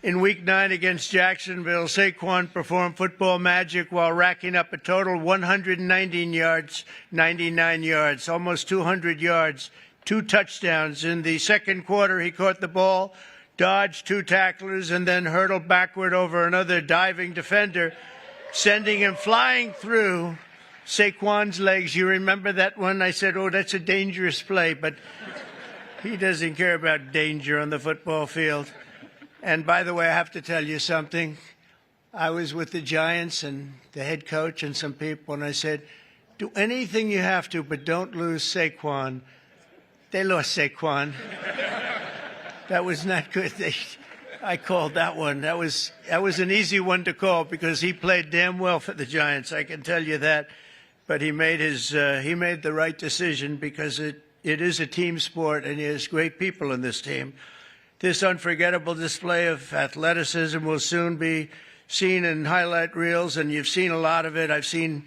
In Week 9 against Jacksonville, Saquon performed football magic while racking up a total 119 yards, 99 yards, almost 200 yards. 2 touchdowns. In the second quarter, he caught the ball, dodged 2 tacklers, and then hurtled backward over another diving defender, sending him flying through Saquon's legs. You remember that one? I said, oh, that's a dangerous play, but he doesn't care about danger on the football field. And by the way, I have to tell you something. I was with the Giants and the head coach and some people, and I said, do anything you have to, but don't lose Saquon. They lost Saquon. That was not good. I called that one. That was an easy one to call because he played damn well for the Giants. I can tell you that. But he made the right decision because it is a team sport and he has great people in this team. This unforgettable display of athleticism will soon be seen in highlight reels, and you've seen a lot of it. I've seen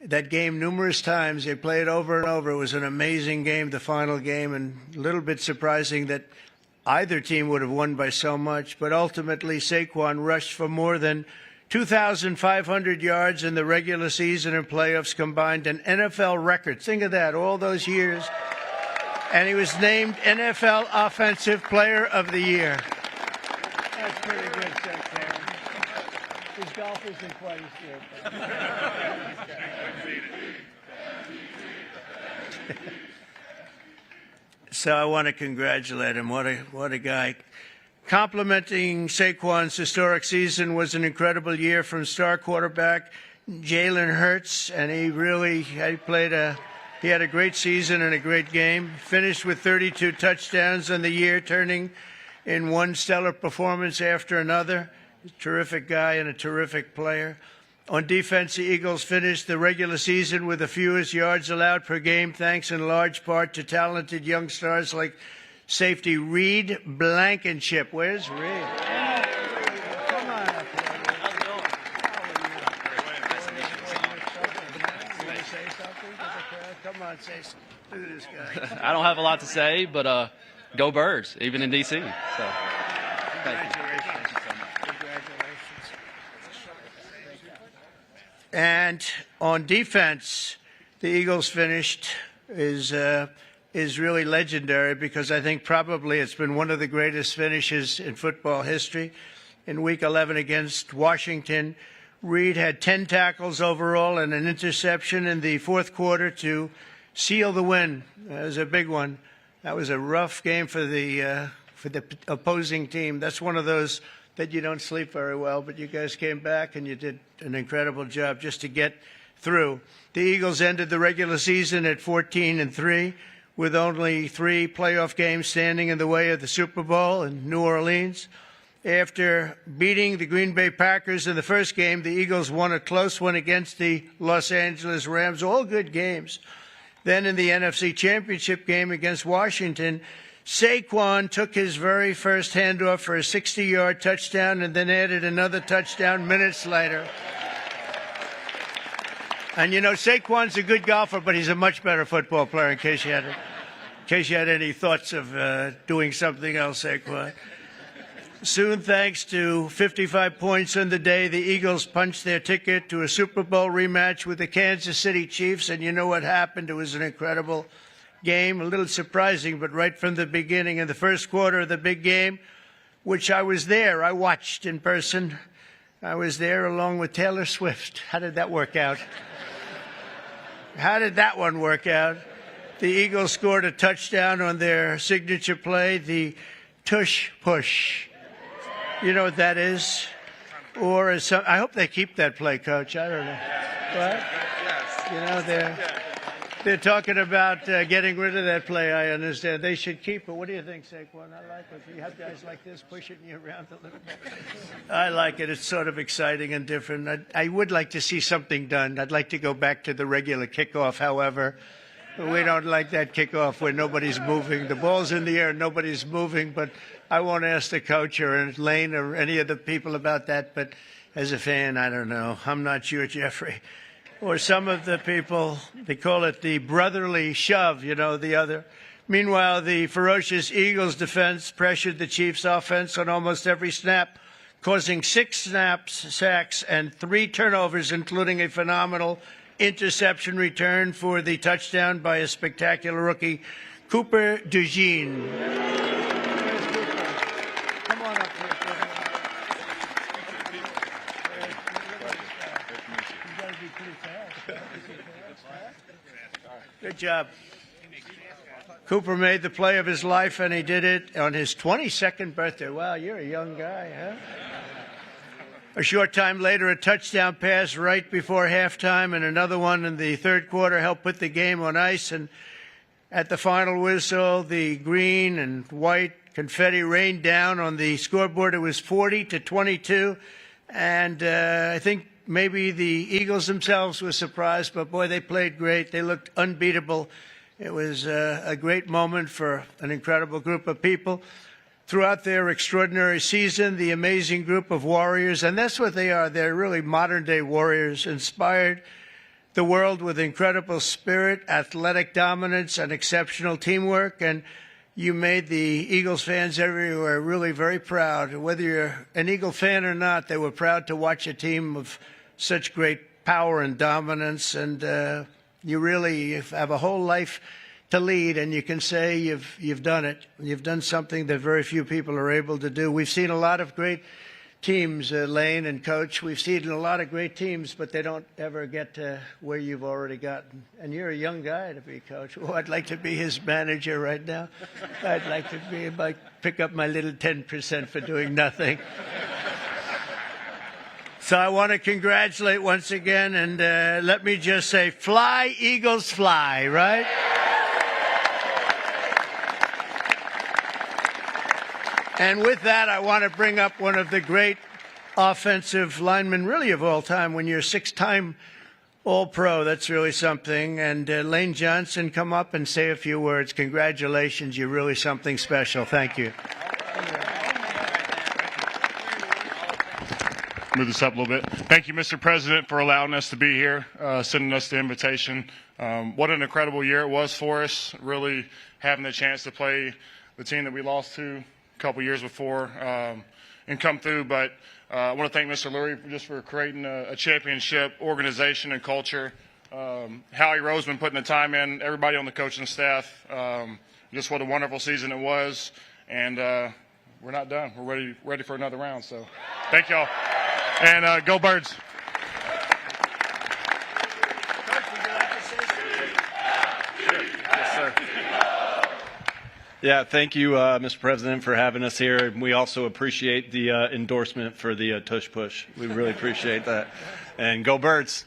that game numerous times. They play it over and over. It was an amazing game, the final game, and a little bit surprising that either team would have won by so much. But ultimately, Saquon rushed for more than 2,500 yards in the regular season and playoffs combined, an NFL record. Think of that, all those years. And he was named NFL Offensive Player of the Year. That's pretty good, Saquon. His golf isn't quite as good. So I want to congratulate him. What a guy. Complimenting Saquon's historic season was an incredible year from star quarterback Jalen Hurts, and he had a great season and a great game. Finished with 32 touchdowns on the year, turning in one stellar performance after another. Terrific guy and a terrific player. On defense, the Eagles finished the regular season with the fewest yards allowed per game, thanks in large part to talented young stars like safety Reed Blankenship. Where's Reed? Come on up here. Say something? Come on, say something. Look at this guy. I don't have a lot to say, but go Birds, even in D.C. So, thank you. And on defense, the Eagles finished is really legendary because I think probably it's been one of the greatest finishes in football history. In Week 11 against Washington, Reed had 10 tackles overall and an interception in the fourth quarter to seal the win. That was a big one. That was a rough game for the opposing team. That's one of those that you don't sleep very well, but you guys came back and you did an incredible job just to get through. The Eagles ended the regular season at 14-3 with only 3 playoff games standing in the way of the Super Bowl in New Orleans. After beating the Green Bay Packers in the first game, the Eagles won a close one against the Los Angeles Rams, all good games. Then in the NFC Championship game against Washington, Saquon took his very first handoff for a 60-yard touchdown and then added another touchdown minutes later. And you know, Saquon's a good golfer, but he's a much better football player, in case you had any thoughts of doing something else, Saquon. Soon, thanks to 55 points on the day, the Eagles punched their ticket to a Super Bowl rematch with the Kansas City Chiefs. And you know what happened? It was an incredible game, a little surprising, but right from the beginning, in the first quarter of the big game, which I was there, I watched in person. I was there along with Taylor Swift. How did that work out? How did that one work out? The Eagles scored a touchdown on their signature play, the tush push. You know what that is? Or is I hope they keep that play, Coach. I don't know. What? You know, they're talking about getting rid of that play, I understand. They should keep it. What do you think, Saquon? I like it. You have guys like this pushing you around a little bit. I like it. It's sort of exciting and different. I would like to see something done. I'd like to go back to the regular kickoff, however. We don't like that kickoff where nobody's moving. The ball's in the air, nobody's moving. But I won't ask the coach or Lane or any of the people about that. But as a fan, I don't know. I'm not sure, Jeffrey. Or some of the people, they call it the brotherly shove, you know, the other. Meanwhile, the ferocious Eagles defense pressured the Chiefs offense on almost every snap, causing 6 sacks, and 3 turnovers, including a phenomenal interception return for the touchdown by a spectacular rookie, Cooper DeJean. Come on up here, Cooper. You got to be pretty fast. Good job. Cooper made the play of his life, and he did it on his 22nd birthday. Wow, you're a young guy, huh? A short time later, a touchdown pass right before halftime and another one in the third quarter helped put the game on ice. And at the final whistle, the green and white confetti rained down on the scoreboard. It was 40-22. And I think maybe the Eagles themselves were surprised, but boy, they played great. They looked unbeatable. It was a great moment for an incredible group of people. Throughout their extraordinary season, the amazing group of warriors, and that's what they are, they're really modern-day warriors, inspired the world with incredible spirit, athletic dominance, and exceptional teamwork, and you made the Eagles fans everywhere really very proud. Whether you're an Eagle fan or not, they were proud to watch a team of such great power and dominance, and you really have a whole life to lead, and you can say you've done it. You've done something that very few people are able to do. We've seen a lot of great teams, Lane and Coach. We've seen a lot of great teams, but they don't ever get to where you've already gotten. And you're a young guy to be Coach. Oh, I'd like to be his manager right now. I'd like to pick up my little 10% for doing nothing. So I want to congratulate once again, and let me just say, fly, Eagles, fly, right? And with that, I want to bring up one of the great offensive linemen, really of all time. When you're a 6-time All-Pro, that's really something. And Lane Johnson, come up and say a few words. Congratulations. You're really something special. Thank you. Move this up a little bit. Thank you, Mr. President, for allowing us to be here, sending us the invitation. What an incredible year it was for us, really having the chance to play the team that we lost to a couple years before and come through. But I want to thank Mr. Lurie just for creating a championship organization and culture. Howie Roseman putting the time in, everybody on the coaching staff. Just what a wonderful season it was. And we're not done. We're ready for another round. So thank y'all. And go Birds. Yeah, thank you, Mr. President, for having us here. We also appreciate the endorsement for the tush push. We really appreciate that. And go Birds.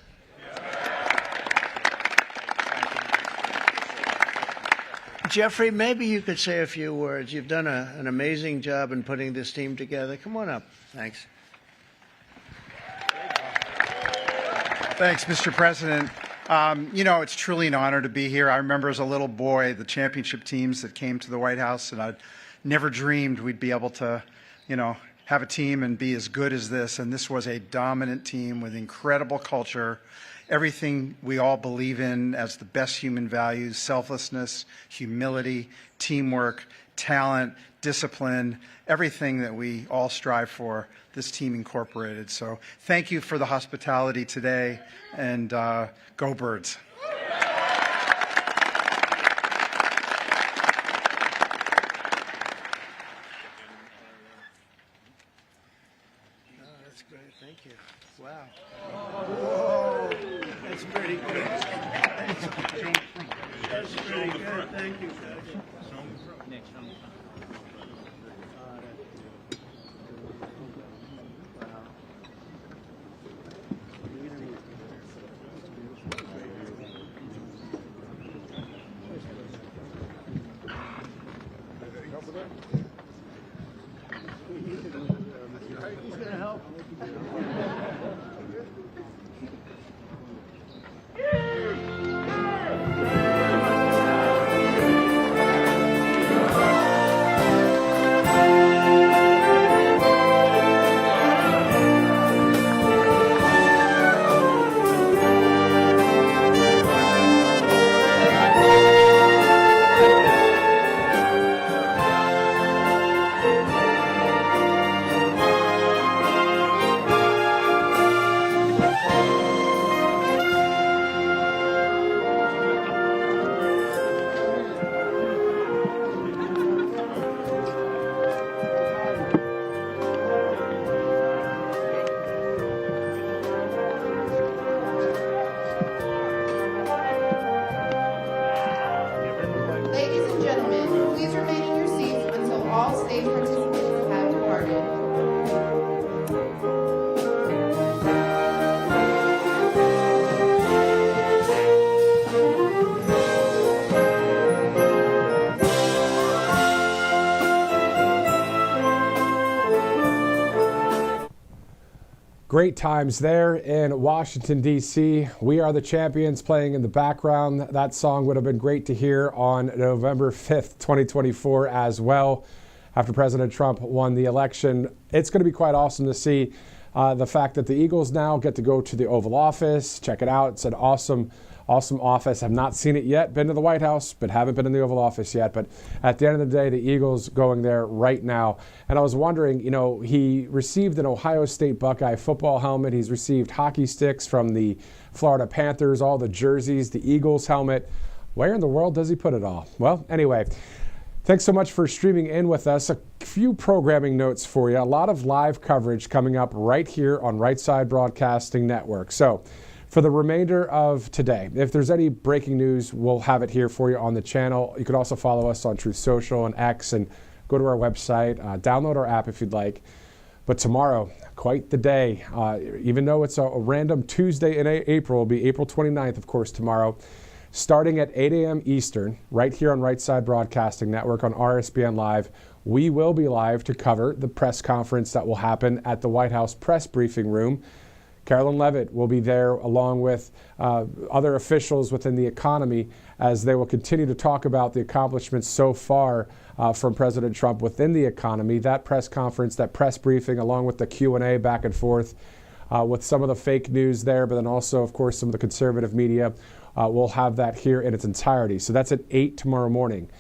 Jeffrey, maybe you could say a few words. You've done an amazing job in putting this team together. Come on up. Thanks. Thanks, Mr. President. You know, it's truly an honor to be here. I remember as a little boy the championship teams that came to the White House, and I never dreamed we'd be able to, you know, have a team and be as good as this. And this was a dominant team with incredible culture, everything we all believe in as the best human values: selflessness, humility, teamwork, talent, discipline, everything that we all strive for, this team incorporated. So thank you for the hospitality today, and go Birds. That's great. Thank you. Wow. Whoa. That's pretty good. That's pretty good. Thank you, Coach. He's going to help. Ladies and gentlemen, please remain in your seats until all stage participants have departed. Great times there in Washington, D.C. We Are the Champions playing in the background. That song would have been great to hear on November 5th, 2024 as well, after President Trump won the election. It's going to be quite awesome to see the fact that the Eagles now get to go to the Oval Office. Check it out. It's an awesome office. I've not seen it yet, been to the White House, but haven't been in the Oval Office yet. But at the end of the day, the Eagles going there right now. And I was wondering, you know, he received an Ohio State Buckeye football helmet. He's received hockey sticks from the Florida Panthers, all the jerseys, the Eagles helmet. Where in the world does he put it all? Well, anyway, thanks so much for streaming in with us. A few programming notes for you. A lot of live coverage coming up right here on Right Side Broadcasting Network. So for the remainder of today, if there's any breaking news, we'll have it here for you on the channel. You could also follow us on Truth Social and X, and go to our website, download our app if you'd like. But tomorrow, quite the day. Even though it's a random Tuesday in April, it'll be April 29th, of course, tomorrow, starting at 8 a.m. Eastern, right here on Right Side Broadcasting Network on RSBN Live. We will be live to cover the press conference that will happen at the White House press briefing room. Carolyn Levitt will be there along with other officials within the economy as they will continue to talk about the accomplishments so far from President Trump within the economy. That press conference, that press briefing, along with the Q&A back and forth with some of the fake news there, but then also, of course, some of the conservative media. We'll have that here in its entirety. So that's at 8 tomorrow morning.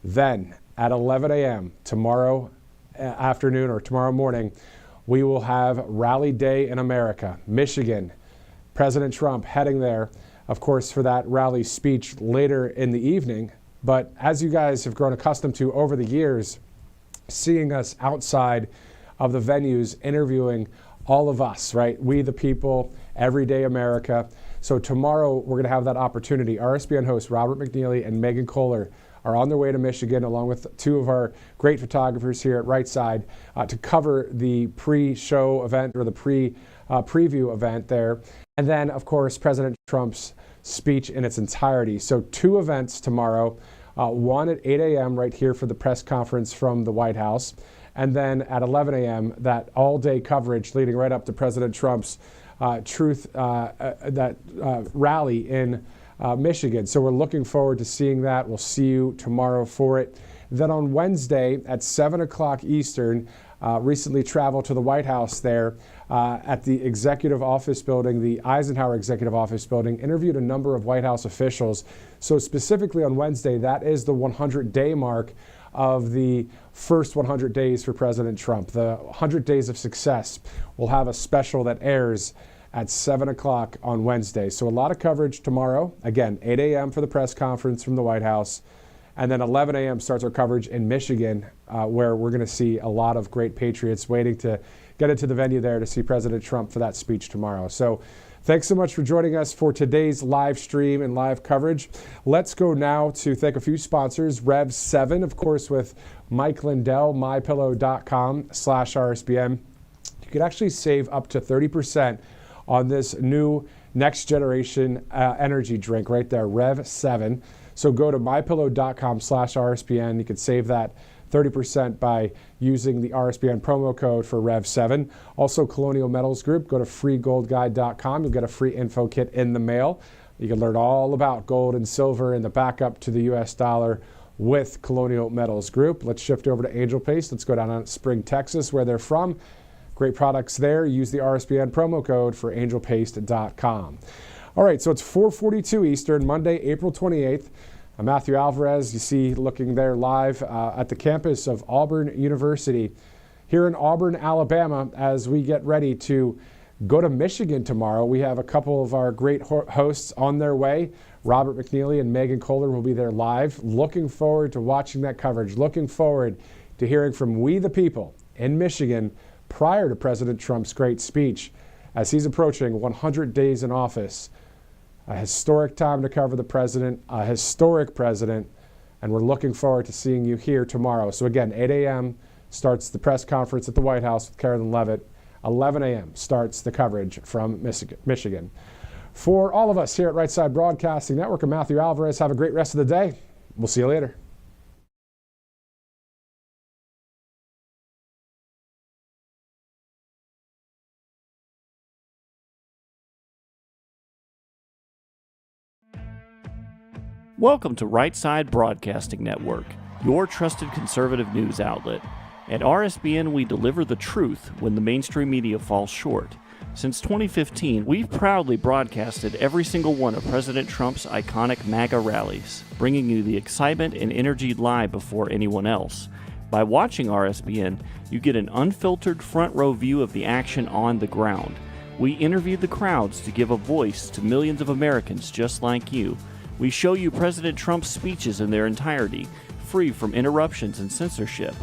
Then at 11 a.m. tomorrow afternoon or tomorrow morning, we will have Rally Day in America, Michigan. President Trump heading there, of course, for that rally speech later in the evening. But as you guys have grown accustomed to over the years, seeing us outside of the venues interviewing all of us, right? We the people, everyday America. So tomorrow we're going to have that opportunity. RSBN hosts Robert McNeely and Megan Kohler are on their way to Michigan, along with two of our great photographers here at Right Side, to cover the pre-show event or the preview event there. And then, of course, President Trump's speech in its entirety. So 2 events tomorrow, one at 8 a.m. right here for the press conference from the White House, and then at 11 a.m. that all-day coverage leading right up to President Trump's rally in Michigan. So we're looking forward to seeing that. We'll see you tomorrow for it. Then on Wednesday at 7 o'clock Eastern, recently traveled to the White House there at the Executive Office Building, the Eisenhower Executive Office Building, interviewed a number of White House officials. So specifically on Wednesday, that is the 100-day mark of the first 100 days for President Trump. The 100 days of success. We'll have a special that airs at 7 o'clock on Wednesday. So a lot of coverage tomorrow. Again, 8 a.m. for the press conference from the White House. And then 11 a.m. starts our coverage in Michigan, where we're going to see a lot of great patriots waiting to get into the venue there to see President Trump for that speech tomorrow. So thanks so much for joining us for today's live stream and live coverage. Let's go now to thank a few sponsors. Rev 7, of course, with Mike Lindell, mypillow.com/RSBN. You could actually save up to 30% on this new next generation energy drink right there, Rev 7. So go to mypillow.com/RSBN. You can save that 30% by using the RSBN promo code for Rev7. Also, Colonial Metals Group. Go to freegoldguide.com. You'll get a free info kit in the mail. You can learn all about gold and silver and the backup to the U.S. dollar with Colonial Metals Group. Let's shift over to Angel Paste. Let's go down to Spring, Texas, where they're from. Great products there. Use the RSBN promo code for angelpaste.com. All right, so it's 4:42 Eastern, Monday, April 28th. I'm Matthew Alvarez, you see looking there live at the campus of Auburn University here in Auburn, Alabama, as we get ready to go to Michigan tomorrow. We have a couple of our great hosts on their way. Robert McNeely and Megan Kohler will be there live. Looking forward to watching that coverage. Looking forward to hearing from we the people in Michigan prior to President Trump's great speech as he's approaching 100 days in office. A historic time to cover the president, a historic president, and we're looking forward to seeing you here tomorrow. So again, 8 a.m. starts the press conference at the White House with Carolyn Levitt. 11 a.m. starts the coverage from Michigan. For all of us here at Right Side Broadcasting Network, I'm Matthew Alvarez. Have a great rest of the day. We'll see you later. Welcome to Right Side Broadcasting Network, your trusted conservative news outlet. At RSBN, we deliver the truth when the mainstream media falls short. Since 2015, we've proudly broadcasted every single one of President Trump's iconic MAGA rallies, bringing you the excitement and energy live before anyone else. By watching RSBN, you get an unfiltered front row view of the action on the ground. We interview the crowds to give a voice to millions of Americans just like you. We show you President Trump's speeches in their entirety, free from interruptions and censorship.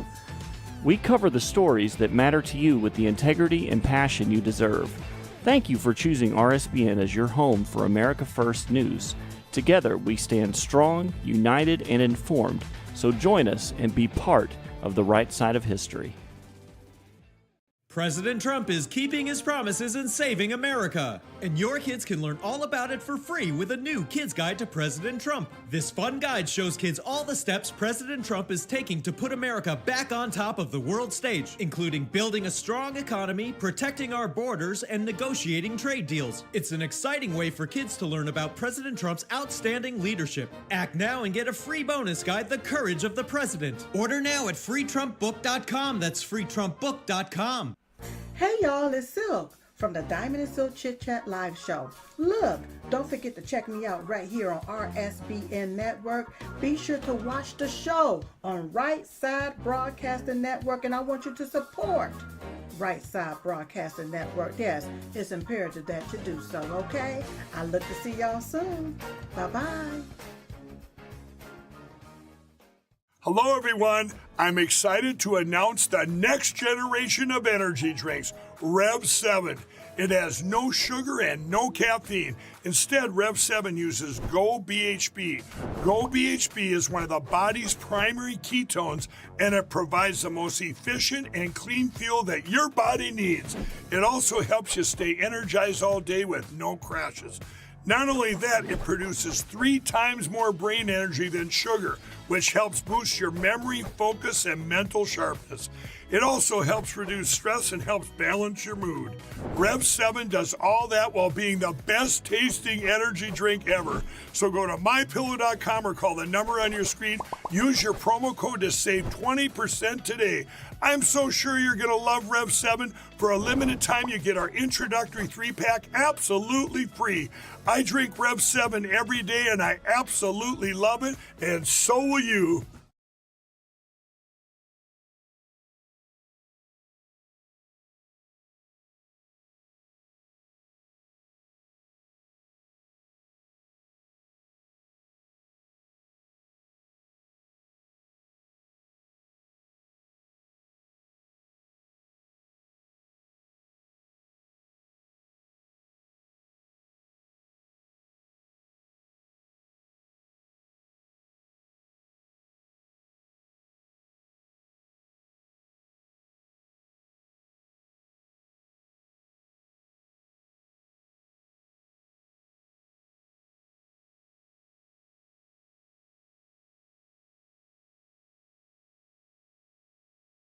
We cover the stories that matter to you with the integrity and passion you deserve. Thank you for choosing RSBN as your home for America First News. Together, we stand strong, united, and informed. So join us and be part of the right side of history. President Trump is keeping his promises and saving America. And your kids can learn all about it for free with a new Kids Guide to President Trump. This fun guide shows kids all the steps President Trump is taking to put America back on top of the world stage, including building a strong economy, protecting our borders, and negotiating trade deals. It's an exciting way for kids to learn about President Trump's outstanding leadership. Act now and get a free bonus guide, The Courage of the President. Order now at freetrumpbook.com. That's freetrumpbook.com. Hey y'all, it's Silk from the Diamond and Silk Chit Chat live show. Look, don't forget to check me out right here on RSBN Network. Be sure to watch the show on Right Side Broadcasting Network, and I want you to support Right Side Broadcasting Network. Yes, it's imperative that you do so, okay? I look to see y'all soon. Bye-bye. Hello, everyone. I'm excited to announce the next generation of energy drinks, Rev 7. It has no sugar and no caffeine. Instead, Rev 7 uses Go BHB. Go BHB is one of the body's primary ketones, and it provides the most efficient and clean fuel that your body needs. It also helps you stay energized all day with no crashes. Not only that, it produces 3 times more brain energy than sugar, which helps boost your memory, focus, and mental sharpness. It also helps reduce stress and helps balance your mood. Rev 7 does all that while being the best tasting energy drink ever. So go to mypillow.com or call the number on your screen. Use your promo code to save 20% today. I'm so sure you're going to love Rev 7. For a limited time, you get our introductory 3-pack absolutely free. I drink Rev 7 every day, and I absolutely love it, and so will you.